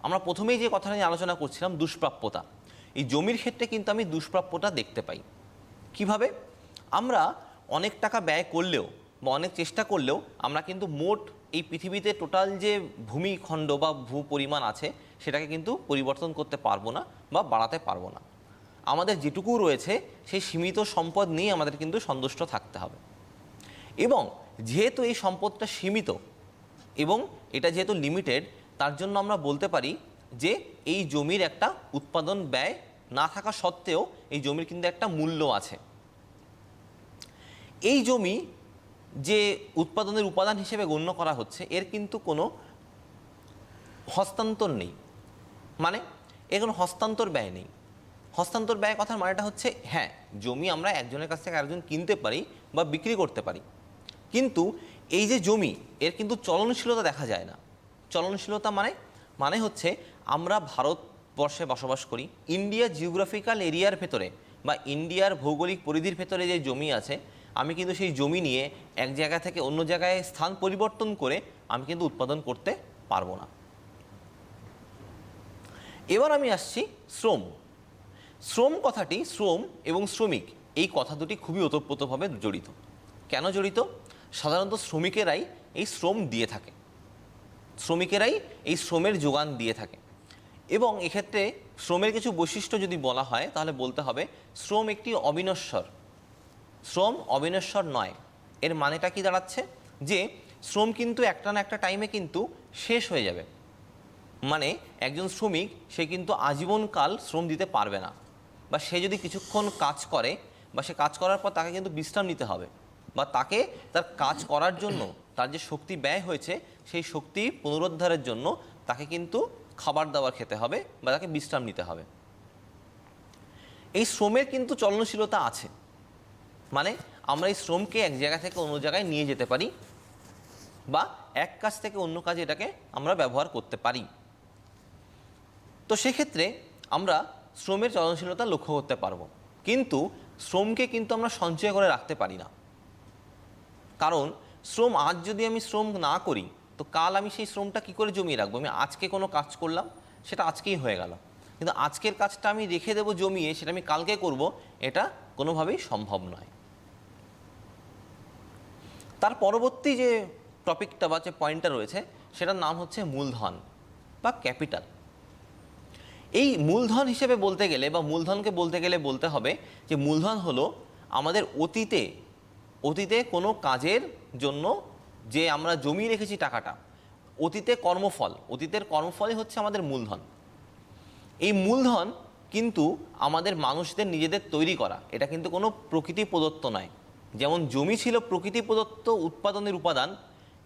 আমরা প্রথমেই যে কথাটা নিয়ে আলোচনা করছিলাম, দুষ্প্রাপ্যতা, এই জমির ক্ষেত্রে কিন্তু আমি দুষ্প্রাপ্যতা দেখতে পাই। কিভাবে? আমরা অনেক টাকা ব্যয় করলেও বা অনেক চেষ্টা করলেও আমরা কিন্তু মোট এই পৃথিবীতে টোটাল যে ভূমিখণ্ড বা ভূ পরিমাণ আছে সেটাকে কিন্তু পরিবর্তন করতে পারবো না বা বাড়াতে পারবো না। আমাদের যেটুকু রয়েছে সেই সীমিত সম্পদ নিয়ে আমাদের কিন্তু সন্তুষ্ট থাকতে হবে। এবং যেহেতু এই সম্পদটা সীমিত এবং এটা যেহেতু লিমিটেড, তার জন্য আমরা বলতে পারি যে এই জমির একটা উৎপাদন ব্যয় না থাকা সত্ত্বেও এই জমির কিন্তু একটা মূল্য আছে। এই জমি যে উৎপাদনের উপাদান হিসেবে গণ্য করা হচ্ছে এর কিন্তু কোনো হস্তান্তর নেই, মানে এর কোনো হস্তান্তর ব্যয় নেই। হস্তান্তর ব্যয় কথার মানেটা হচ্ছে, হ্যাঁ জমি আমরা একজনের কাছ থেকে আরেকজন কিনতে পারি বা বিক্রি করতে পারি, কিন্তু এই যে জমি এর কিন্তু চলনশীলতা দেখা যায় না। চলনশীলতা মানে হচ্ছে আমরা ভারতবর্ষে বসবাস করি, ইন্ডিয়া জিওগ্রাফিক্যাল এরিয়ার ভেতরে বা ইন্ডিয়ার ভৌগোলিক পরিধির ভেতরে যে জমি আছে, আমি কিন্তু সেই জমি নিয়ে এক জায়গা থেকে অন্য জায়গায় স্থান পরিবর্তন করে আমি কিন্তু উৎপাদন করতে পারবো না। এবার আমি আসছি শ্রম। শ্রম কথাটি, শ্রম এবং শ্রমিক এই কথা দুটি খুবই ওতপ্রোতভাবে জড়িত। কেন জড়িত? সাধারণত শ্রমিকেরাই এই শ্রম দিয়ে থাকে, শ্রমিকেরাই এই শ্রমের যোগান দিয়ে থাকে। এবং এক্ষেত্রে শ্রমের কিছু বৈশিষ্ট্য যদি বলা হয় তাহলে বলতে হবে শ্রম একটি অবিনশ্বর। শ্রম অবিনশ্বর নয়। এর মানেটা কি দাঁড়াচ্ছে? যে শ্রম কিন্তু একটা না একটা টাইমে কিন্তু শেষ হয়ে যাবে। মানে একজন শ্রমিক সে কিন্তু আজীবনকাল শ্রম দিতে পারবে না, বা সে যদি কিছুক্ষণ কাজ করে বা সে কাজ করার পর তাকে কিন্তু বিশ্রাম নিতে হবে, বা তাকে তার কাজ করার জন্য তার যে শক্তি ব্যয় হয়েছে সেই শক্তি পুনরুদ্ধারের জন্য তাকে কিন্তু খাবার দাবার খেতে হবে বা তাকে বিশ্রাম নিতে হবে। এই শ্রমের কিন্তু চলনশীলতা আছে, মানে আমরা এই শ্রমকে এক জায়গা থেকে অন্য জায়গায় নিয়ে যেতে পারি বা এক কাজ থেকে অন্য কাজে এটাকে আমরা ব্যবহার করতে পারি। তো সেক্ষেত্রে আমরা শ্রমের চলনশীলতা লক্ষ্য করতে পারবো, কিন্তু শ্রমকে কিন্তু আমরা সঞ্চয় করে রাখতে পারি না। কারণ শ্রম, আজ যদি আমি শ্রম না করি তো কাল আমি সেই শ্রমটা কি করে জমিয়ে রাখবো? আমি আজকে কোনো কাজ করলাম, সেটা আজকেই হয়ে গেল, কিন্তু আজকের কাজটা আমি রেখে দেবো জমিয়ে, সেটা আমি কালকে করব, এটা কোনোভাবেই সম্ভব নয়। তার পরবর্তী যে টপিকটা বা যে পয়েন্টটা রয়েছে সেটার নাম হচ্ছে মূলধন বা ক্যাপিটাল। এই মূলধন হিসেবে বলতে গেলে বা মূলধনকে বলতে গেলে বলতে হবে যে মূলধন হলো আমাদের অতীতে কোনো কাজের জন্য যে আমরা জমিয়ে রেখেছি টাকাটা, অতীতের কর্মফলই হচ্ছে আমাদের মূলধন। এই মূলধন কিন্তু আমাদের মানুষদের নিজেদের তৈরি করা, এটা কিন্তু কোনো প্রকৃতি প্রদত্ত নয়। যেমন জমি ছিল প্রকৃতি প্রদত্ত উৎপাদনের উপাদান,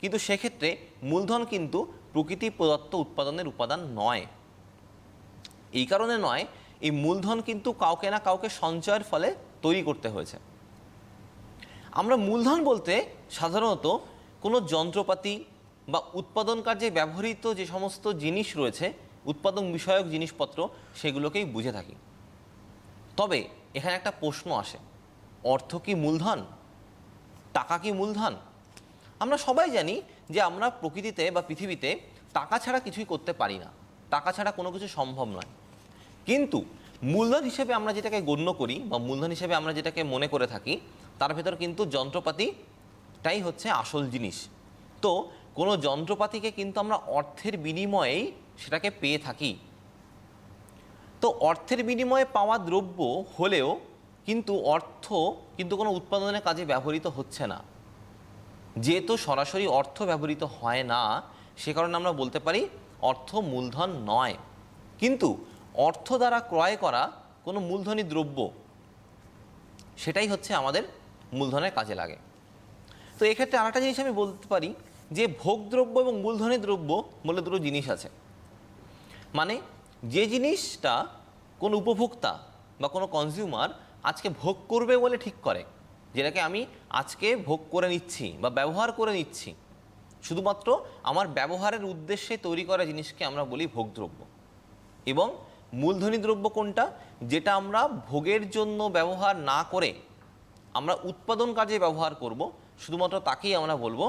কিন্তু সেক্ষেত্রে মূলধন কিন্তু প্রকৃতি প্রদত্ত উৎপাদনের উপাদান নয়। এই কারণে নয়, এই মূলধন কিন্তু কাউকে না কাউকে সঞ্চয়ের ফলে তৈরি করতে হয়েছে। আমরা মূলধন বলতে সাধারণত কোনো যন্ত্রপাতি বা উৎপাদন কার্যে ব্যবহৃত যে সমস্ত জিনিস রয়েছে, উৎপাদন বিষয়ক জিনিসপত্র, সেগুলোকেই বুঝে থাকি। তবে এখানে একটা প্রশ্ন আসে, অর্থ কি মূলধন? টাকা কি মূলধন? আমরা সবাই জানি যে আমরা প্রকৃতিতে বা পৃথিবীতে টাকা ছাড়া কিছুই করতে পারি না, টাকা ছাড়া কোনো কিছু সম্ভব নয়। কিন্তু মূলধন হিসেবে আমরা যেটাকে গণ্য করি বা মূলধন হিসেবে আমরা যেটাকে মনে করে থাকি, তার ভেতর কিন্তু যন্ত্রপাতিটাই হচ্ছে আসল জিনিস। তো কোনো যন্ত্রপাতিকে কিন্তু আমরা অর্থের বিনিময়েই সেটাকে পেয়ে থাকি। তো অর্থের বিনিময়ে পাওয়া দ্রব্য হলেও কিন্তু অর্থ কিন্তু কোনো উৎপাদনের কাজে ব্যবহৃত হচ্ছে না। যেহেতু সরাসরি অর্থ ব্যবহৃত হয় না, সে কারণে আমরা বলতে পারি অর্থ মূলধন নয়। কিন্তু অর্থ দ্বারা ক্রয় করা কোনো মূলধনী দ্রব্য, সেটাই হচ্ছে আমাদের মূলধনের কাজে লাগে। তো এক্ষেত্রে আরেকটা জিনিস আমি বলতে পারি যে ভোগদ্রব্য এবং মূলধনী দ্রব্য বলে দুটো জিনিস আছে। মানে যে জিনিসটা কোনো উপভোক্তা বা কোনো কনজিউমার আজকে ভোগ করবে বলে ঠিক করে, যেটাকে আমি আজকে ভোগ করে নিচ্ছি বা ব্যবহার করে নিচ্ছি, শুধুমাত্র আমার ব্যবহারের উদ্দেশ্যে তৈরি করা জিনিসকে আমরা বলি ভোগদ্রব্য। এবং মূলধনী দ্রব্য কোনটা? যেটা আমরা ভোগের জন্য ব্যবহার না করে আমরা উৎপাদন কাজে ব্যবহার করব, শুধুমাত্র তাকেই আমরা বলবো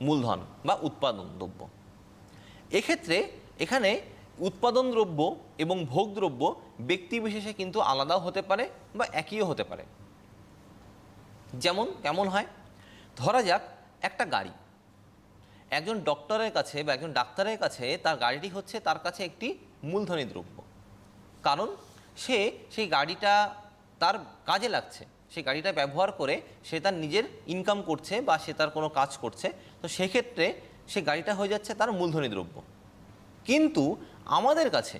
মূলধন বা উৎপাদন দ্রব্য। এক্ষেত্রে এখানে উৎপাদন দ্রব্য এবং ভোগদ্রব্য ব্যক্তি বিশেষে কিন্তু আলাদাও হতে পারে বা একইও হতে পারে। যেমন কেমন হয়? ধরা যাক একটা গাড়ি, একজন ডক্টরের কাছে বা একজন ডাক্তারের কাছে তার গাড়িটি হচ্ছে তার কাছে একটি মূলধনী দ্রব্য। কারণ সে সেই গাড়িটা তার কাজে লাগছে, সেই গাড়িটা ব্যবহার করে সে তার নিজের ইনকাম করছে বা সে তার কোনো কাজ করছে, তো সেক্ষেত্রে সে গাড়িটা হয়ে যাচ্ছে তার মূলধনী দ্রব্য। কিন্তু আমাদের কাছে,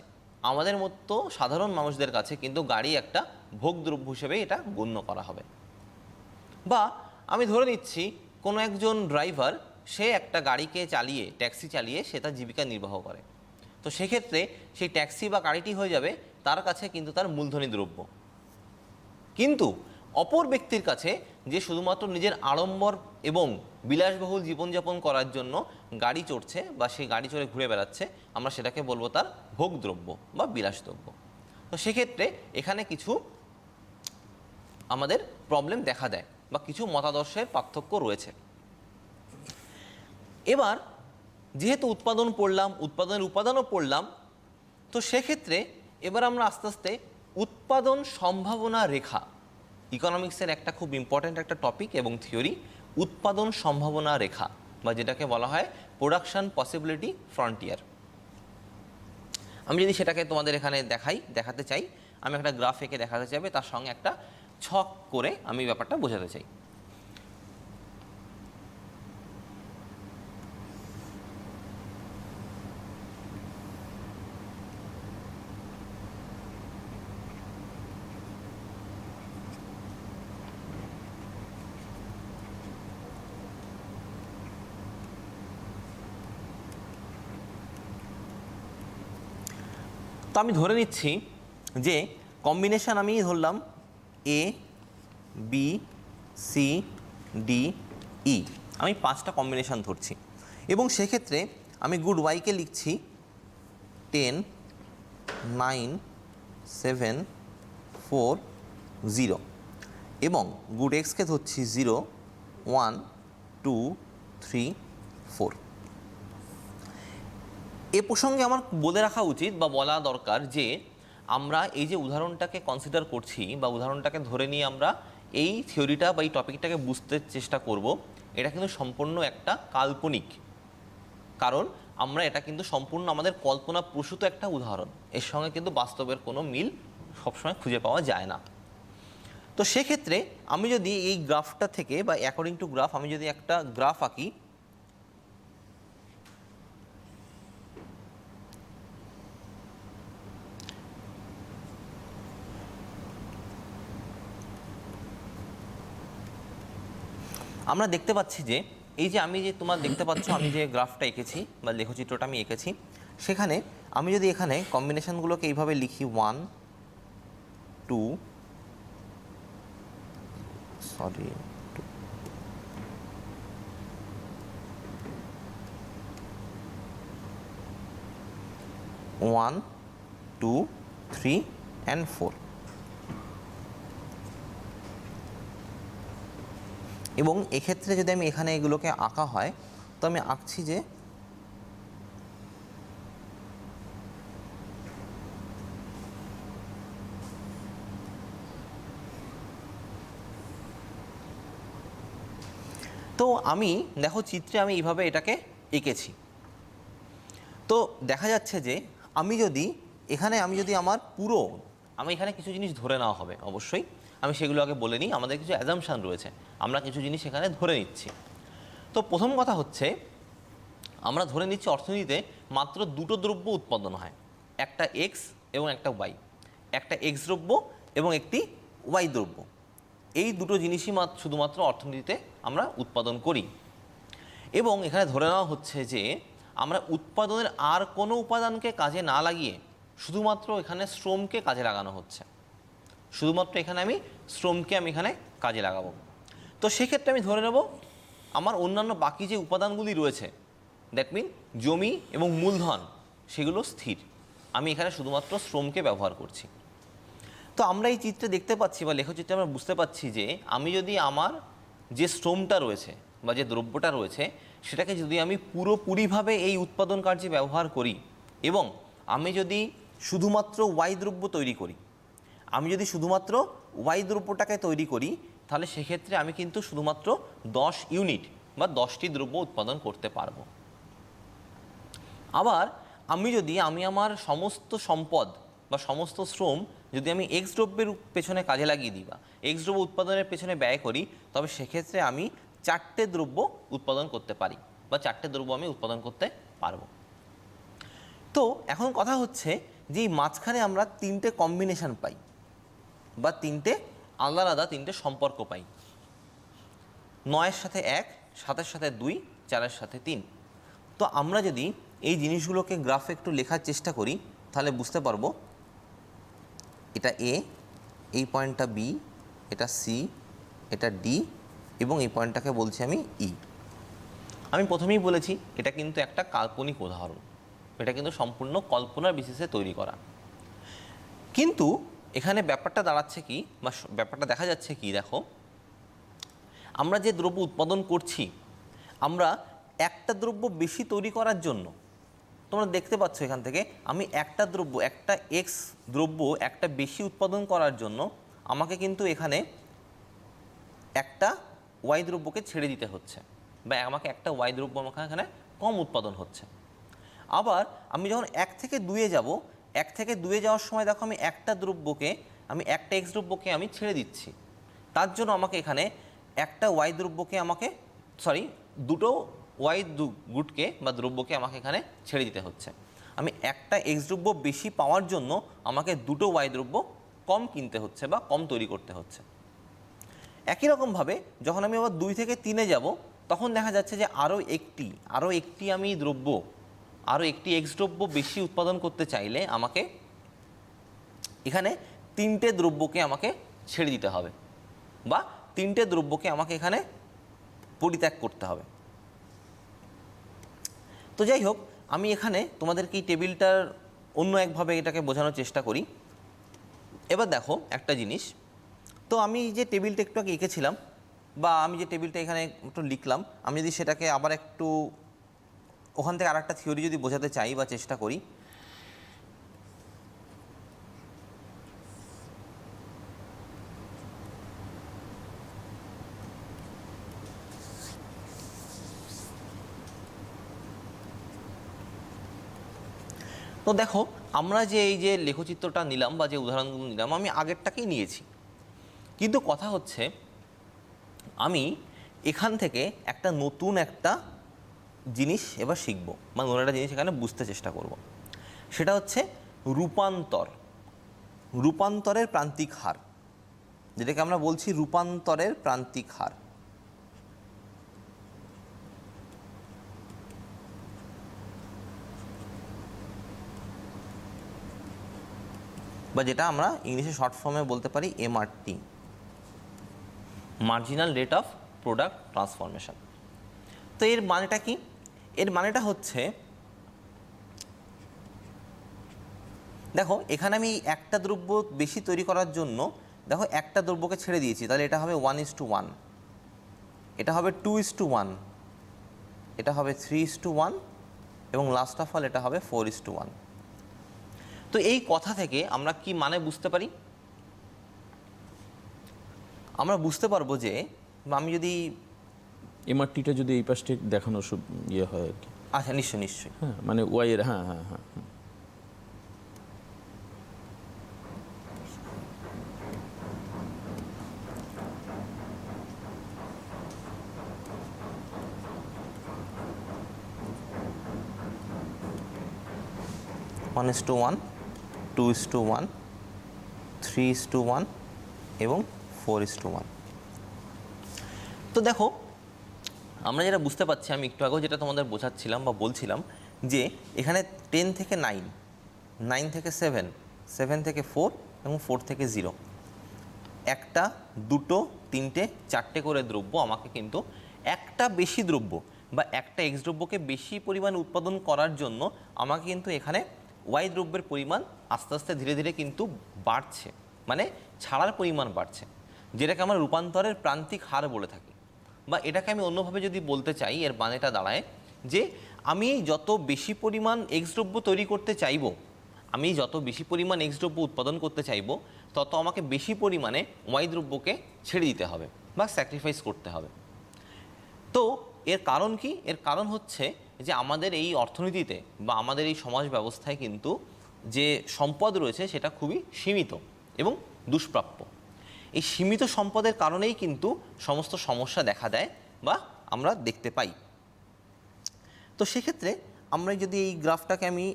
আমাদের মতো সাধারণ মানুষদের কাছে কিন্তু গাড়ি একটা ভোগদ্রব্য হিসেবে এটা গণ্য করা হবে। বা আমি ধরে নিচ্ছি কোনো একজন ড্রাইভার, সে একটা গাড়িকে চালিয়ে, ট্যাক্সি চালিয়ে সে তার জীবিকা নির্বাহ করে, তো সেক্ষেত্রে সেই ট্যাক্সি বা গাড়িটি হয়ে যাবে তার কাছে কিন্তু তার মূলধনী দ্রব্য। কিন্তু অপর ব্যক্তির কাছে যে শুধুমাত্র নিজের আড়ম্বর এবং বিলাসবহুল জীবনযাপন করার জন্য গাড়ি চড়ছে বা সেই গাড়ি চড়ে ঘুরে বেড়াচ্ছে, আমরা সেটাকে বলবো তার ভোগদ্রব্য বা বিলাসদ্রব্য। তো সেক্ষেত্রে এখানে কিছু আমাদের প্রবলেম দেখা দেয় বা কিছু মতাদর্শের পার্থক্য রয়েছে। এবার যেহেতু উৎপাদন পড়লাম, উৎপাদনের উপাদানও পড়লাম, তো সেক্ষেত্রে এবার আমরা আস্তে আস্তে উৎপাদন সম্ভাবনা রেখা, ইকোনমিক্সের একটা খুব ইম্পর্ট্যান্ট একটা টপিক এবং থিওরি, উৎপাদন সম্ভাবনা রেখা বা যেটাকে বলা হয় প্রোডাকশন পসিবিলিটি ফ্রন্টিয়ার। আমি যদি সেটাকে তোমাদের এখানে দেখাতে চাই, আমি একটা গ্রাফ এঁকে দেখাতে চাইবে, তার সঙ্গে একটা ছক করে আমি ব্যাপারটা বোঝাতে চাই। তো আমি ধরে নিচ্ছি যে কম্বিনেশান আমি ধরলাম এ, বি, সি, ডি, ই, আমি 5টা কম্বিনেশান ধরছি এবং সেক্ষেত্রে আমি গুড ওয়াইকে লিখছি 10, 9, 7, 4, 0 এবং গুড এক্সকে ধরছি 0, 1, 2, 3, 4। এ প্রসঙ্গে আমার বলে রাখা উচিত বা বলা দরকার যে আমরা এই যে উদাহরণটাকে কনসিডার করছি বা উদাহরণটাকে ধরে নিয়ে আমরা এই থিওরিটা বা এই টপিকটাকে বুঝতে চেষ্টা করব, এটা কিন্তু সম্পূর্ণ একটা কাল্পনিক। কারণ আমরা এটা কিন্তু সম্পূর্ণ আমাদের কল্পনা প্রসূত একটা উদাহরণ, এর সঙ্গে কিন্তু বাস্তবের কোনো মিল সবসময় খুঁজে পাওয়া যায় না। তো সেক্ষেত্রে আমি যদি এই গ্রাফটা থেকে বা অ্যাকর্ডিং টু গ্রাফ আমি যদি একটা গ্রাফ আঁকি, আমরা দেখতে পাচ্ছি যে এই যে আমি যে তোমার দেখতে পাচ্ছ আমি যে গ্রাফটা এঁকেছি বা লেখচিত্রটা আমি এঁকেছি, সেখানে আমি যদি এখানে কম্বিনেশনগুলোকে এইভাবে লিখি 1, 2, 1, 2, 3 and 4 এবং এক্ষেত্রে যদি আমি এখানে এগুলোকে আঁকা হয়, তো আমি আঁকছি যে তো আমি দেখো চিত্রে আমি এইভাবে এটাকে এঁকেছি। তো তো দেখা যাচ্ছে যে আমি যদি আমার পুরো আমি এখানে কিছু জিনিস ধরে নেওয়া হবে অবশ্যই, আমি সেগুলো আগে বলে নিই। আমাদের কিছু অ্যাজাম্পশন রয়েছে, আমরা কিছু জিনিস এখানে ধরে নিচ্ছি। তো প্রথম কথা হচ্ছে, আমরা ধরে নিচ্ছি অর্থনীতিতে মাত্র দুটো দ্রব্য উৎপাদন হয়, একটা এক্স এবং একটা ওয়াই, একটা এক্স দ্রব্য এবং একটি ওয়াই দ্রব্য। এই দুটো জিনিসই শুধুমাত্র অর্থনীতিতে আমরা উৎপাদন করি। এবং এখানে ধরে নেওয়া হচ্ছে যে আমরা উৎপাদনের আর কোনো উপাদানকে কাজে না লাগিয়ে শুধুমাত্র এখানে শ্রমকে কাজে লাগানো হচ্ছে। শুধুমাত্র এখানে আমি শ্রমকে এখানে কাজে লাগাবো। তো সেক্ষেত্রে আমি ধরে নেব আমার অন্যান্য বাকি যে উপাদানগুলি রয়েছে, দ্যাট মিন জমি এবং মূলধন, সেগুলো স্থির। আমি এখানে শুধুমাত্র শ্রমকে ব্যবহার করছি। তো আমরা এই চিত্রে দেখতে পাচ্ছি বা লেখচিত্রে আমরা বুঝতে পাচ্ছি যে আমি যদি আমার যে শ্রমটা রয়েছে বা যে দ্রব্যটা রয়েছে সেটাকে যদি আমি পুরোপুরিভাবে এই উৎপাদন কার্যে ব্যবহার করি এবং আমি যদি শুধুমাত্র ওয়াই দ্রব্য তৈরি করি, দ্রব্যটাকে তৈরি করি, তাহলে সেক্ষেত্রে আমি কিন্তু শুধুমাত্র 10 ইউনিট বা 10টি দ্রব্য উৎপাদন করতে পারবো। আবার আমি আমার সমস্ত সম্পদ বা সমস্ত শ্রম যদি আমি এক্স দ্রব্যের পেছনে কাজে লাগিয়ে দিই বা এক্স দ্রব্য উৎপাদনের পেছনে ব্যয় করি, তবে সেক্ষেত্রে আমি 4টে দ্রব্য উৎপাদন করতে পারি বা 4টে দ্রব্য আমি উৎপাদন করতে পারবো। তো এখন কথা হচ্ছে যে এই মাঝখানে আমরা 3টে কম্বিনেশন পাই বা 3টে আলাদা আলাদা 3টে সম্পর্ক পাই। 9-এর সাথে 1, 7-এর সাথে 2, 4-এর সাথে 3। তো আমরা যদি এই জিনিসগুলোকে গ্রাফে একটু লেখার চেষ্টা করি তাহলে বুঝতে পারবো এটা এ, এই পয়েন্টটা বি, এটা সি, এটা ডি এবং এই পয়েন্টটাকে বলছি আমি ই। আমি প্রথমেই বলেছি এটা কিন্তু একটা কাল্পনিক উদাহরণ, এটা কিন্তু সম্পূর্ণ কল্পনার বেসিসে তৈরি করা। কিন্তু এখানে ব্যাপারটা দাঁড়াচ্ছে কি বা ব্যাপারটা দেখা যাচ্ছে কি, দেখো আমরা যে দ্রব্য উৎপাদন করছি, আমরা একটা দ্রব্য বেশি তৈরি করার জন্য, তোমরা দেখতে পাচ্ছ এখান থেকে আমি একটা এক্স দ্রব্য একটা বেশি উৎপাদন করার জন্য আমাকে কিন্তু এখানে একটা ওয়াই দ্রব্যকে ছেড়ে দিতে হচ্ছে বা আমাকে একটা ওয়াই দ্রব্য আমাকে এখানে কম উৎপাদন হচ্ছে। আবার আমি যখন 1 থেকে 2-এ যাব, 1 থেকে 2-এ যাওয়ার সময় দেখো আমি একটা এক্স দ্রব্যকে আমি ছেড়ে দিচ্ছি। তার জন্য আমাকে এখানে একটা ওয়াই দ্রব্যকে দুটো ওয়াই গুটকে বা দ্রব্যকে আমাকে এখানে ছেড়ে দিতে হচ্ছে। আমি একটা এক্স দ্রব্য বেশি পাওয়ার জন্য আমাকে দুটো ওয়াই দ্রব্য কম কিনতে হচ্ছে বা কম তৈরি করতে হচ্ছে। একই রকমভাবে যখন আমি আবার 2 থেকে 3-এ যাব, তখন দেখা যাচ্ছে যে আরও একটি এক্স দ্রব্য বেশি উৎপাদন করতে চাইলে আমাকে এখানে 3টে দ্রব্যকে আমাকে ছেড়ে দিতে হবে বা 3টে দ্রব্যকে আমাকে এখানে পরিত্যাগ করতে হবে। তো যাই হোক, আমি এখানে তোমাদেরকে এই টেবিলটার অন্য একভাবে এটাকে বোঝানোর চেষ্টা করি। এবার দেখো একটা জিনিস, তো আমি যে টেবিলটা একটু আগে এঁকেছিলাম বা আমি যে টেবিলটা এখানে একটু লিখলাম, আমি যদি সেটাকে আবার একটু ওখান থেকে আরেকটা থিওরি যদি বোঝাতে চাই বা চেষ্টা করি, তো দেখো আমরা যে এই যে লেখচিত্রটা নিলাম বা যে উদাহরণগুলো নিলাম, আমি আগেরটাকেই নিয়েছি, কিন্তু কথা হচ্ছে আমি এখান থেকে নতুন একটা জিনিস এবার শিখব বা নতুন একটা জিনিস এখানে বুঝতে চেষ্টা করব। সেটা হচ্ছে রূপান্তরের প্রান্তিক হার, যেটাকে আমরা বলছি রূপান্তরের প্রান্তিক হার বা যেটা আমরা ইংলিশে শর্ট ফর্মে বলতে পারি MRT, marginal rate of product transformation. তো এর মানেটা কি? এর মানেটা হচ্ছে, দেখো এখানে আমি একটা দ্রব্য বেশি তৈরি করার জন্য দেখো একটা দ্রব্যকে ছেড়ে দিয়েছি, তাহলে এটা হবে 1:1, এটা হবে 2:1, এটা হবে 3:1 এবং লাস্ট অফ অল এটা হবে 4:1। তো এই কথা থেকে আমরা কি মানে বুঝতে পারি? আমরা বুঝতে পারবো যে আমি যদি এমআরটিটা যদি এই পাশে দেখানো হয় আর কি, আচ্ছা, নিশ্চয়ই নিশ্চয়ই। হ্যাঁ, মানে ওয়াই এর, হ্যাঁ হ্যাঁ হ্যাঁ হ্যাঁ। One is to one, two is to one, three is to one এবং ফোর ইস টু ওয়ান। তো দেখো, আমরা যেটা বুঝতে পারছি, আমি একটু আগেও যেটা তোমাদের বোঝাচ্ছিলাম বা বলছিলাম, যে এখানে 10 থেকে 9, 9 থেকে 7, 7 থেকে 4 এবং 4 থেকে 0, একটা, দুটো, তিনটে, চারটে করে দ্রব্য আমাকে কিন্তু একটা বেশি দ্রব্য বা একটা এক্স দ্রব্যকে বেশি পরিমাণ উৎপাদন করার জন্য আমাকে কিন্তু এখানে ওয়াই দ্রব্যের পরিমাণ আস্তে আস্তে ধীরে ধীরে কিন্তু বাড়ছে, মানে ছাড়ার পরিমাণ বাড়ছে, যেটাকে আমরা রূপান্তরের প্রান্তিক হার বলে থাকি। বা এটাকে আমি অন্যভাবে যদি বলতে চাই, এর মানেটা দাঁড়ায় যে আমি যত বেশি পরিমাণ এক্স দ্রব্য তৈরি করতে চাইব, আমি যত বেশি পরিমাণ এক্স দ্রব্য উৎপাদন করতে চাইব, তত আমাকে বেশি পরিমাণে ওয়াই দ্রব্যকে ছেড়ে দিতে হবে বা স্যাক্রিফাইস করতে হবে। তো এর কারণ কি? এর কারণ হচ্ছে যে আমাদের এই অর্থনীতিতে বা আমাদের এই সমাজ ব্যবস্থায় কিন্তু যে সম্পদ রয়েছে সেটা খুবই সীমিত এবং দুষ্প্রাপ্য। এই সীমিত সম্পদের কারণেই কিন্তু সমস্ত সমস্যা দেখা দেয় বা আমরা দেখতে পাই। তো সেক্ষেত্রে আমরা যদি এই গ্রাফটাকে আমি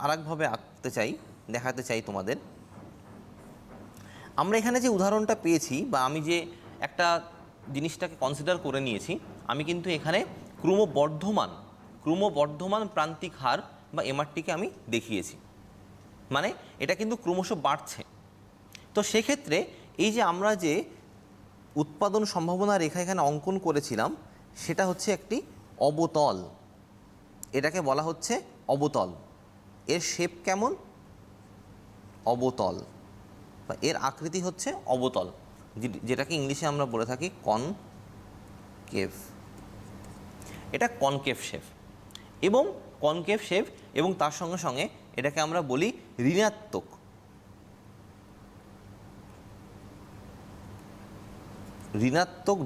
আরেকভাবে আঁকতে চাই, দেখাতে চাই তোমাদের, আমরা এখানে যে উদাহরণটা পেয়েছি বা আমি যে একটা জিনিসটাকে কনসিডার করে নিয়েছি, আমি কিন্তু এখানে ক্রমবর্ধমান প্রান্তিক হার বা এমআরটিকে আমি দেখিয়েছি, মানে এটা কিন্তু ক্রমশ বাড়ছে। তো সেক্ষেত্রে এই যে আমরা যে উৎপাদন সম্ভাবনা রেখা এখানে অঙ্কন করেছিলাম, সেটা হচ্ছে একটি অবতল, এটাকে বলা হচ্ছে অবতল। এর শেপ কেমন? অবতল, বা এর আকৃতি হচ্ছে অবতল, যেটাকে ইংলিশে আমরা বলে থাকি কনকেভ। এটা কনকেভ শেপ এবং কনকেভ শেপ এবং তার সঙ্গে সঙ্গে এটাকে আমরা বলি ঋণাত্মক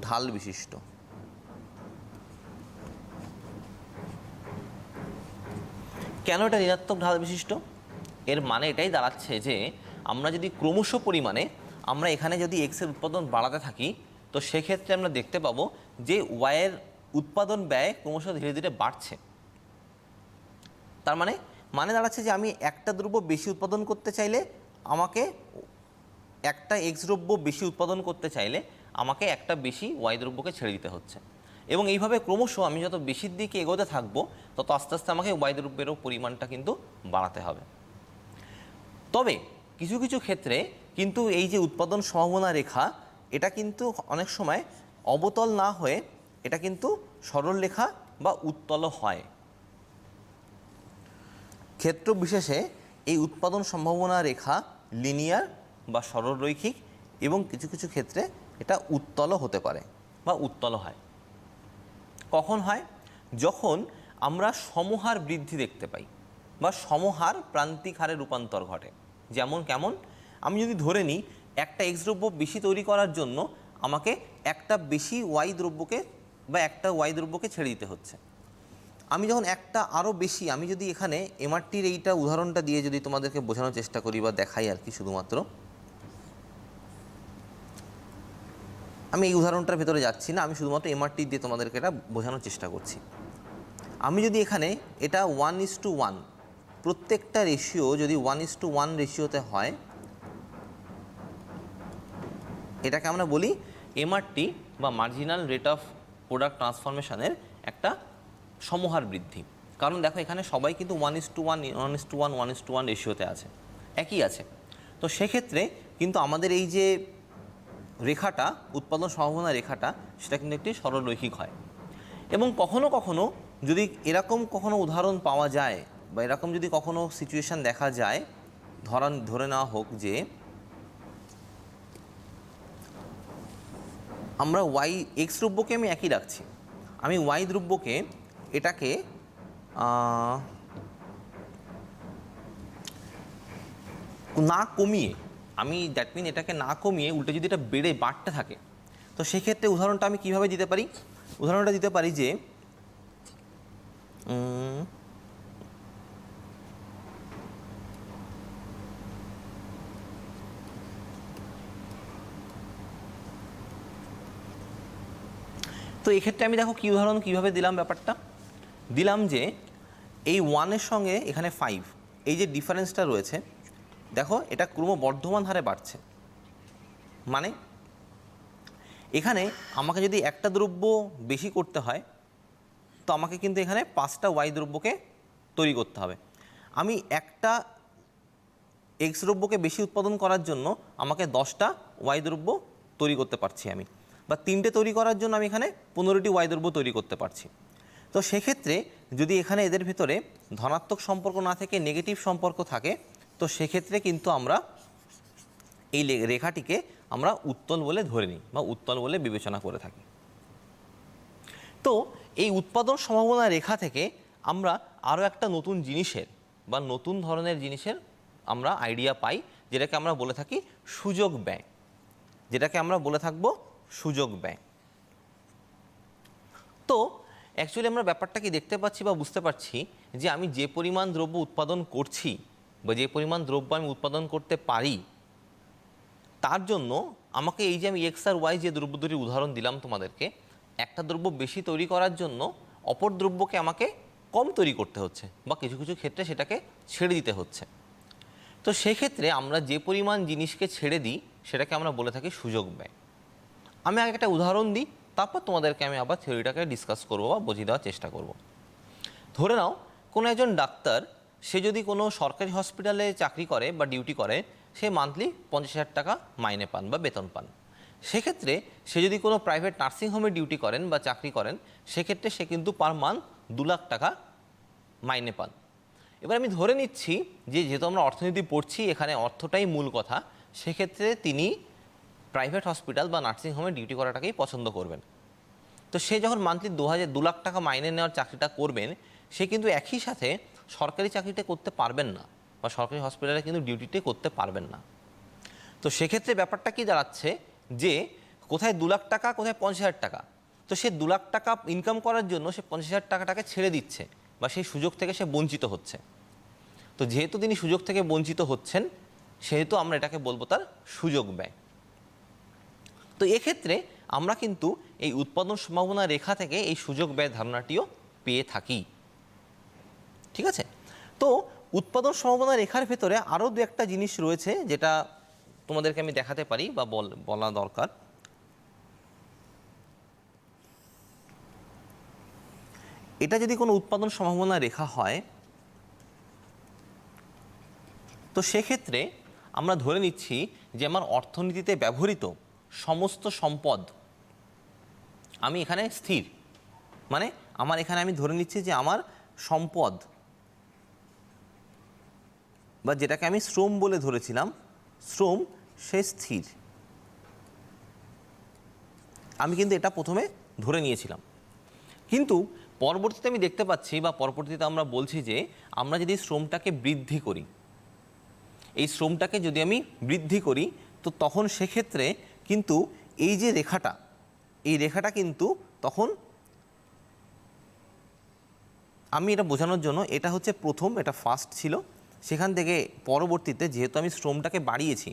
ঢাল বিশিষ্ট। কেন এটা ঋণাত্মক ঢাল বিশিষ্ট? এর মানে এটাই দাঁড়াচ্ছে যে আমরা যদি ক্রমশ পরিমাণে আমরা এখানে যদি এক্সের উৎপাদন বাড়াতে থাকি, তো সেক্ষেত্রে আমরা দেখতে পাবো যে ওয়াইয়ের উৎপাদন ব্যয় ক্রমশ ধীরে ধীরে বাড়ছে। তার মানে দাঁড়াচ্ছে যে আমি একটা দ্রব্য বেশি উৎপাদন করতে চাইলে আমাকে একটা এক্স দ্রব্য বেশি উৎপাদন করতে চাইলে আমাকে একটা বেশি ওয়াই দ্রব্যকে ছেড়ে দিতে হচ্ছে, এবং এইভাবে ক্রমশ আমি যত বেশির দিকে এগোতে থাকবো তত আস্তে আস্তে আমাকে ওয়াই দ্রব্যেরও পরিমাণটা কিন্তু বাড়াতে হবে। তবে কিছু কিছু ক্ষেত্রে কিন্তু এই যে উৎপাদন সম্ভাবনা রেখা, এটা কিন্তু অনেক সময় অবতল না হয়ে এটা কিন্তু সরল রেখা বা উত্তল হয়। ক্ষেত্র বিশেষে এই উৎপাদন সম্ভাবনা রেখা লিনিয়ার বা সরলরৈখিক, এবং কিছু কিছু ক্ষেত্রে এটা উত্তল হতে পারে বা উত্তল হয়। কখন হয়? যখন আমরা সমহার বৃদ্ধি দেখতে পাই বা সমহার প্রান্তিক হারে রূপান্তর ঘটে। যেমন কেমন? আমি যদি ধরে নিই একটা এক্স দ্রব্য বেশি তৈরি করার জন্য আমাকে একটা বেশি ওয়াই দ্রব্যকে বা একটা ওয়াই দ্রব্যকে ছেড়ে দিতে হচ্ছে। আমি যখন একটা আরও বেশি, আমি যদি এখানে এমআরটির এইটা উদাহরণটা দিয়ে যদি তোমাদেরকে বোঝানোর চেষ্টা করি বা দেখাই আর কি, শুধুমাত্র আমি এই উদাহরণটার ভেতরে যাচ্ছি না, আমি শুধুমাত্র এমআরটি দিয়ে তোমাদেরকে এটা বোঝানোর চেষ্টা করছি। আমি যদি এখানে এটা 1:1, প্রত্যেকটা রেশিও যদি 1:1 রেশিওতে হয়, এটাকে আমরা বলি এমআরটি বা মার্জিনাল রেট অফ প্রোডাক্ট ট্রান্সফরমেশনের একটা সমহার বৃদ্ধি। কারণ দেখো এখানে সবাই কিন্তু 1:1, 1:1, 1:1 রেশিওতে আছে, একই আছে। তো সেক্ষেত্রে কিন্তু আমাদের এই যে রেখাটা, উৎপাদন সম্ভাবনা রেখাটা, সেটা কিন্তু একটি সরলরৈখিক হয়। এবং কখনো কখনো যদি এরকম কখনো উদাহরণ পাওয়া যায় বা এরকম যদি কখনো সিচুয়েশান দেখা যায়, ধরে নেওয়া হোক যে আমরা ওয়াই এক্স দ্রব্যকে আমি একই রাখছি, আমি ওয়াই দ্রব্যকে এটাকে না কমিয়ে, আমি দ্যাট মিন এটাকে না কমিয়ে উল্টে যদি এটা বাড়তে থাকে, তো সেক্ষেত্রে উদাহরণটা আমি কীভাবে দিতে পারি? উদাহরণটা দিতে পারি যে তো এক্ষেত্রে আমি দেখো কী উদাহরণ কীভাবে দিলাম ব্যাপারটা দিলাম যে এই 1-এর সঙ্গে এখানে 5 এই যে ডিফারেন্সটা রয়েছে দেখো এটা ক্রমবর্ধমান হারে বাড়ছে। মানে এখানে আমাকে যদি একটা দ্রব্য বেশি করতে হয় তো আমাকে কিন্তু এখানে 5টা ওয়াই দ্রব্যকে তৈরি করতে হবে। আমি একটা এক্স দ্রব্যকে বেশি উৎপাদন করার জন্য আমাকে 10টা ওয়াই দ্রব্য তৈরি করতে পারছি আমি, বা 3টে তৈরি করার জন্য আমি এখানে 15টি ওয়াই দ্রব্য তৈরি করতে পারছি। তো সেক্ষেত্রে যদি এখানে এদের ভিতরে ধনাত্মক সম্পর্ক না থেকে নেগেটিভ সম্পর্ক থাকে তো সেক্ষেত্রে কিন্তু আমরা এই রেখাটিকে আমরা উত্তল বলে ধরে নিই বা উত্তল বলে বিবেচনা করে থাকি। তো এই উৎপাদন সম্ভাবনা রেখা থেকে আমরা আরও একটা নতুন জিনিসের বা নতুন ধরনের জিনিসের আমরা আইডিয়া পাই, যেটাকে আমরা বলে থাকি সুযোগ ব্যয়, যেটাকে আমরা বলে থাকবো সুযোগ ব্যয়। তো অ্যাকচুয়ালি আমরা ব্যাপারটা কি দেখতে পাচ্ছি বা বুঝতে পারছি যে আমি যে পরিমাণ দ্রব্য উৎপাদন করছি বা যে পরিমাণ দ্রব্য আমি উৎপাদন করতে পারি তার জন্য আমাকে এই যে আমি এক্স আর ওয়াই যে দ্রব্য দুটির উদাহরণ দিলাম তোমাদেরকে, একটা দ্রব্য বেশি তৈরি করার জন্য অপর দ্রব্যকে আমাকে কম তৈরি করতে হচ্ছে বা কিছু কিছু ক্ষেত্রে সেটাকে ছেড়ে দিতে হচ্ছে। তো সেক্ষেত্রে আমরা যে পরিমাণ জিনিসকে ছেড়ে দিই সেটাকে আমরা বলে থাকি সুযোগ ব্যয়। আমি আগে একটা উদাহরণ দিই, তারপর তোমাদেরকে আমি আবার থিওরিটাকে ডিসকাস করবো বা বুঝিয়ে দেওয়ার চেষ্টা করব। ধরে নাও কোনো একজন ডাক্তার সে যদি কোনো সরকারি হসপিটালে চাকরি করে বা ডিউটি করে, সে মান্থলি 50,000 টাকা মাইনে পান বা বেতন পান। সেক্ষেত্রে সে যদি কোনো প্রাইভেট নার্সিংহোমে ডিউটি করেন বা চাকরি করেন সেক্ষেত্রে সে কিন্তু পার মান্থ 2 লাখ টাকা মাইনে পান। এবার আমি ধরে নিচ্ছি যে যেহেতু আমরা অর্থনীতি পড়ছি এখানে অর্থটাই মূল কথা, সেক্ষেত্রে তিনি প্রাইভেট হসপিটাল বা নার্সিংহোমে ডিউটি করাটাকেই পছন্দ করবেন। তো সে যখন মান্থলি 2 লাখ টাকা মাইনে নেওয়ার চাকরিটা করবেন, সে কিন্তু একই সাথে সরকারি চাকরিটা করতে পারবেন না বা সরকারি হসপিটালে কিন্তু ডিউটিটি করতে পারবেন না। তো সেক্ষেত্রে ব্যাপারটা কি দাঁড়াচ্ছে যে কোথায় 2 লাখ টাকা কোথায় 50,000 টাকা, তো সে 2 লাখ টাকা ইনকাম করার জন্য সে 50,000 টাকাটাকে ছেড়ে দিচ্ছে বা সেই সুযোগ থেকে সে বঞ্চিত হচ্ছে। তো যেহেতু তিনি সুযোগ থেকে বঞ্চিত হচ্ছেন সেহেতু আমরা এটাকে বলবো তার সুযোগ ব্যয়। তো এক্ষেত্রে আমরা কিন্তু এই উৎপাদন সম্ভাবনা রেখা থেকে এই সুযোগ ব্যয় ধারণাটিও পেয়ে থাকি। ঠিক আছে, তো উৎপাদন সম্ভাবনা রেখার ভেতরে আরও দু একটা জিনিস রয়েছে যেটা তোমাদেরকে আমি দেখাতে পারি বা বলা দরকার। এটা যদি কোনো উৎপাদন সম্ভাবনা রেখা হয় তো সেক্ষেত্রে আমরা ধরে নিচ্ছি যে আমার অর্থনীতিতে ব্যবহৃত সমস্ত সম্পদ আমি এখানে স্থির, মানে আমার এখানে আমি ধরে নিচ্ছি যে আমার সম্পদ বা যেটাকে আমি শ্রম বলে ধরেছিলাম, শ্রম সে স্থির। আমি কিন্তু এটা প্রথমে ধরে নিয়েছিলাম, কিন্তু পরবর্তীতে আমি দেখতে পাচ্ছি বা পরবর্তীতে আমরা বলছি যে আমরা যদি শ্রমটাকে বৃদ্ধি করি, এই শ্রমটাকে যদি আমি বৃদ্ধি করি তো তখন সেক্ষেত্রে কিন্তু এই যে রেখাটা, এই রেখাটা কিন্তু তখন আমি এটা বোঝানোর জন্য এটা হচ্ছে প্রথম, এটা ফার্স্ট ছিল, সেখান থেকে পরবর্তীতে যেহেতু আমি শ্রমটাকে বাড়িয়েছি,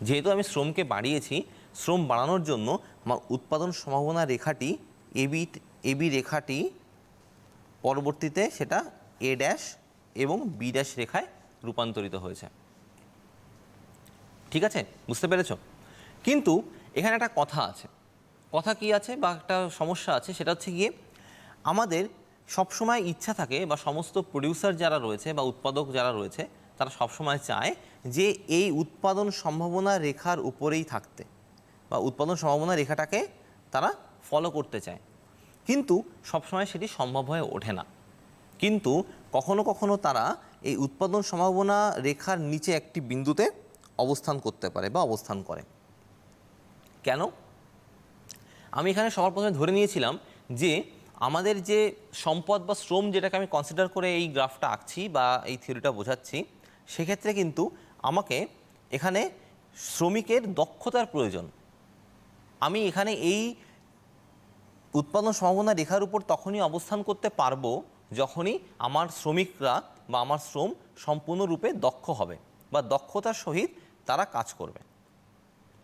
যেহেতু আমি শ্রমকে বাড়িয়েছি, শ্রম বাড়ানোর জন্য আমার উৎপাদন সম্ভাবনা রেখাটি এবি রেখাটি পরবর্তীতে সেটা এ ড্যাশ এবং বি ড্যাশ রেখায় রূপান্তরিত হয়েছে। ঠিক আছে, বুঝতে পেরেছ? কিন্তু এখানে একটা কথা আছে, কথা কি আছে বা একটা সমস্যা আছে, সেটা হচ্ছে গিয়ে আমাদের সবসময় ইচ্ছা থাকে বা সমস্ত প্রডিউসার যারা রয়েছে বা উৎপাদক যারা রয়েছে তারা সবসময় চায় যে এই উৎপাদন সম্ভাবনা রেখার উপরেই থাকতে বা উৎপাদন সম্ভাবনা রেখাটাকে তারা ফলো করতে চায়, কিন্তু সবসময় সেটি সম্ভব হয়ে ওঠে না। কিন্তু কখনো কখনো তারা এই উৎপাদন সম্ভাবনা রেখার নিচে একটি বিন্দুতে অবস্থান করতে পারে বা অবস্থান করে। কেন? আমি এখানে সবার প্রথমে ধরে নিয়েছিলাম যে আমাদের যে সম্পদ বা শ্রম যেটাকে আমি কনসিডার করে এই গ্রাফটা আঁকছি বা এই থিওরিটা বোঝাচ্ছি, সেক্ষেত্রে কিন্তু আমাকে এখানে শ্রমিকের দক্ষতার প্রয়োজন। আমি এখানে এই উৎপাদন সম্ভাবনা রেখার উপর তখনই অবস্থান করতে পারবো যখনই আমার শ্রমিকরা বা আমার শ্রম সম্পূর্ণরূপে দক্ষ হবে বা দক্ষতার সহিত তারা কাজ করবে।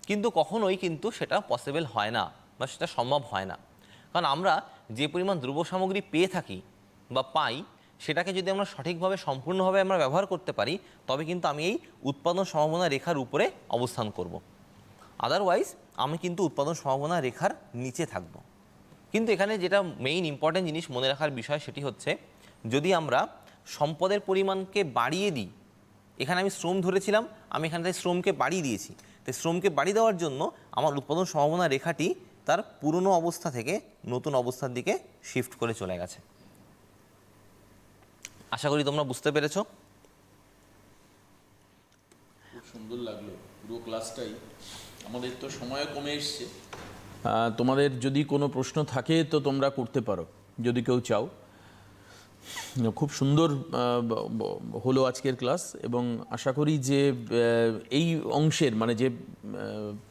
কিন্তু কখনোই কিন্তু সেটা পসিবল হয় না বা সেটা সম্ভব হয় না, কারণ আমরা যে পরিমাণ দ্রব্য সামগ্রী পেয়ে থাকি বা পাই সেটাকে যদি আমরা সঠিকভাবে সম্পূর্ণভাবে আমরা ব্যবহার করতে পারি তবে কিন্তু আমি এই উৎপাদন সম্ভাবনা রেখার উপরে অবস্থান করব। আদারওয়াইজ আমি কিন্তু উৎপাদন সম্ভাবনা রেখার নিচে থাকব। কিন্তু এখানে যেটা মেইন ইম্পর্টেন্ট জিনিস মনে রাখার বিষয় সেটি হচ্ছে, যদি আমরা সম্পদের পরিমাণকে বাড়িয়ে দিই, এখানে আমি শ্রম ধরেছিলাম, আমি এখান থেকে শ্রমকে বাড়িয়ে দিয়েছি, তো শ্রমকে বাড়িয়ে দেওয়ার জন্য আমার উৎপাদন সম্ভাবনা রেখাটি তার পুরনো অবস্থা থেকে নতুন অবস্থার দিকে শিফট করে চলে গেছে। আশা করি তোমরা বুঝতে পেরেছো। খুব সুন্দর লাগলো পুরো ক্লাসটাই। আমাদের তো সময় কমে এসছে, তোমাদের যদি কোনো প্রশ্ন থাকে তো তোমরা করতে পারো যদি কেউ চাও। খুব সুন্দর হলো আজকের ক্লাস, এবং আশা করি যে এই অংশের মানে যে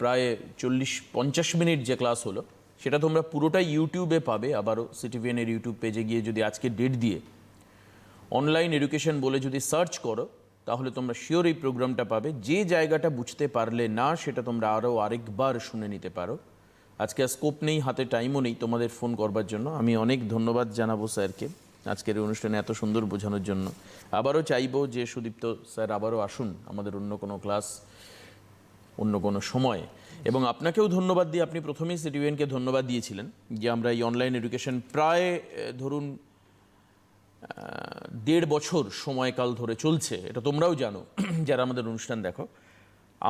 প্রায় 40-50 মিনিট যে ক্লাস হলো সেটা তোমরা পুরোটাই ইউটিউবে পাবে। আবারও সিটিভিএনের ইউটিউব পেজে গিয়ে যদি আজকের ডেট দিয়ে অনলাইন এডুকেশন বলে যদি সার্চ করো তাহলে তোমরা শিওর এই প্রোগ্রামটা পাবে। যে জায়গাটা বুঝতে পারলে না সেটা তোমরা আরও আরেকবার শুনে নিতে পারো। আজকে স্কোপ নেই, হাতে টাইমও নেই তোমাদের ফোন করবার জন্য। আমি অনেক ধন্যবাদ জানাবো স্যারকে আজকের এই অনুষ্ঠানে এত সুন্দর বোঝানোর জন্য। আবারও চাইবো যে সুদীপ্ত স্যার আবারও আসুন আমাদের অন্য কোনো ক্লাস অন্য কোনো সময়। এবং আপনাকেও ধন্যবাদ দিয়ে, আপনি প্রথমেই সিটিভিএনকে ধন্যবাদ দিয়েছিলেন যে আমরা এই অনলাইন এডুকেশন প্রায় ধরুন 1.5 বছর সময়কাল ধরে চলছে, এটা তোমরাও জানো যারা আমাদের অনুষ্ঠান দেখো।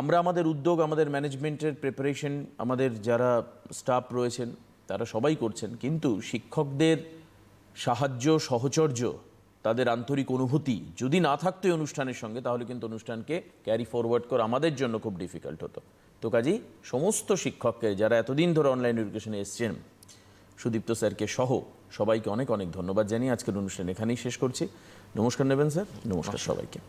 আমরা আমাদের উদ্যোগ, আমাদের ম্যানেজমেন্টের প্রিপারেশন, আমাদের যারা স্টাফ রয়েছেন তারা সবাই করছেন, কিন্তু শিক্ষকদের সাহায্য, সহচর্য, তাদের আন্তরিক অনুভূতি যদি না থাকতো এই অনুষ্ঠানের সঙ্গে তাহলে কিন্তু অনুষ্ঠানকে ক্যারি ফরওয়ার্ড করা আমাদের জন্য খুব ডিফিকাল্ট হতো। তো কাজেই সমস্ত শিক্ষককে যারা এতদিন ধরে অনলাইন এডুকেশনে এসছেন, সুদীপ্ত স্যারকে সহ সবাইকে অনেক অনেক ধন্যবাদ জানিয়ে আজকের অনুষ্ঠান এখানেই শেষ করছি। নমস্কার নেবেন স্যার। নমস্কার সবাইকে।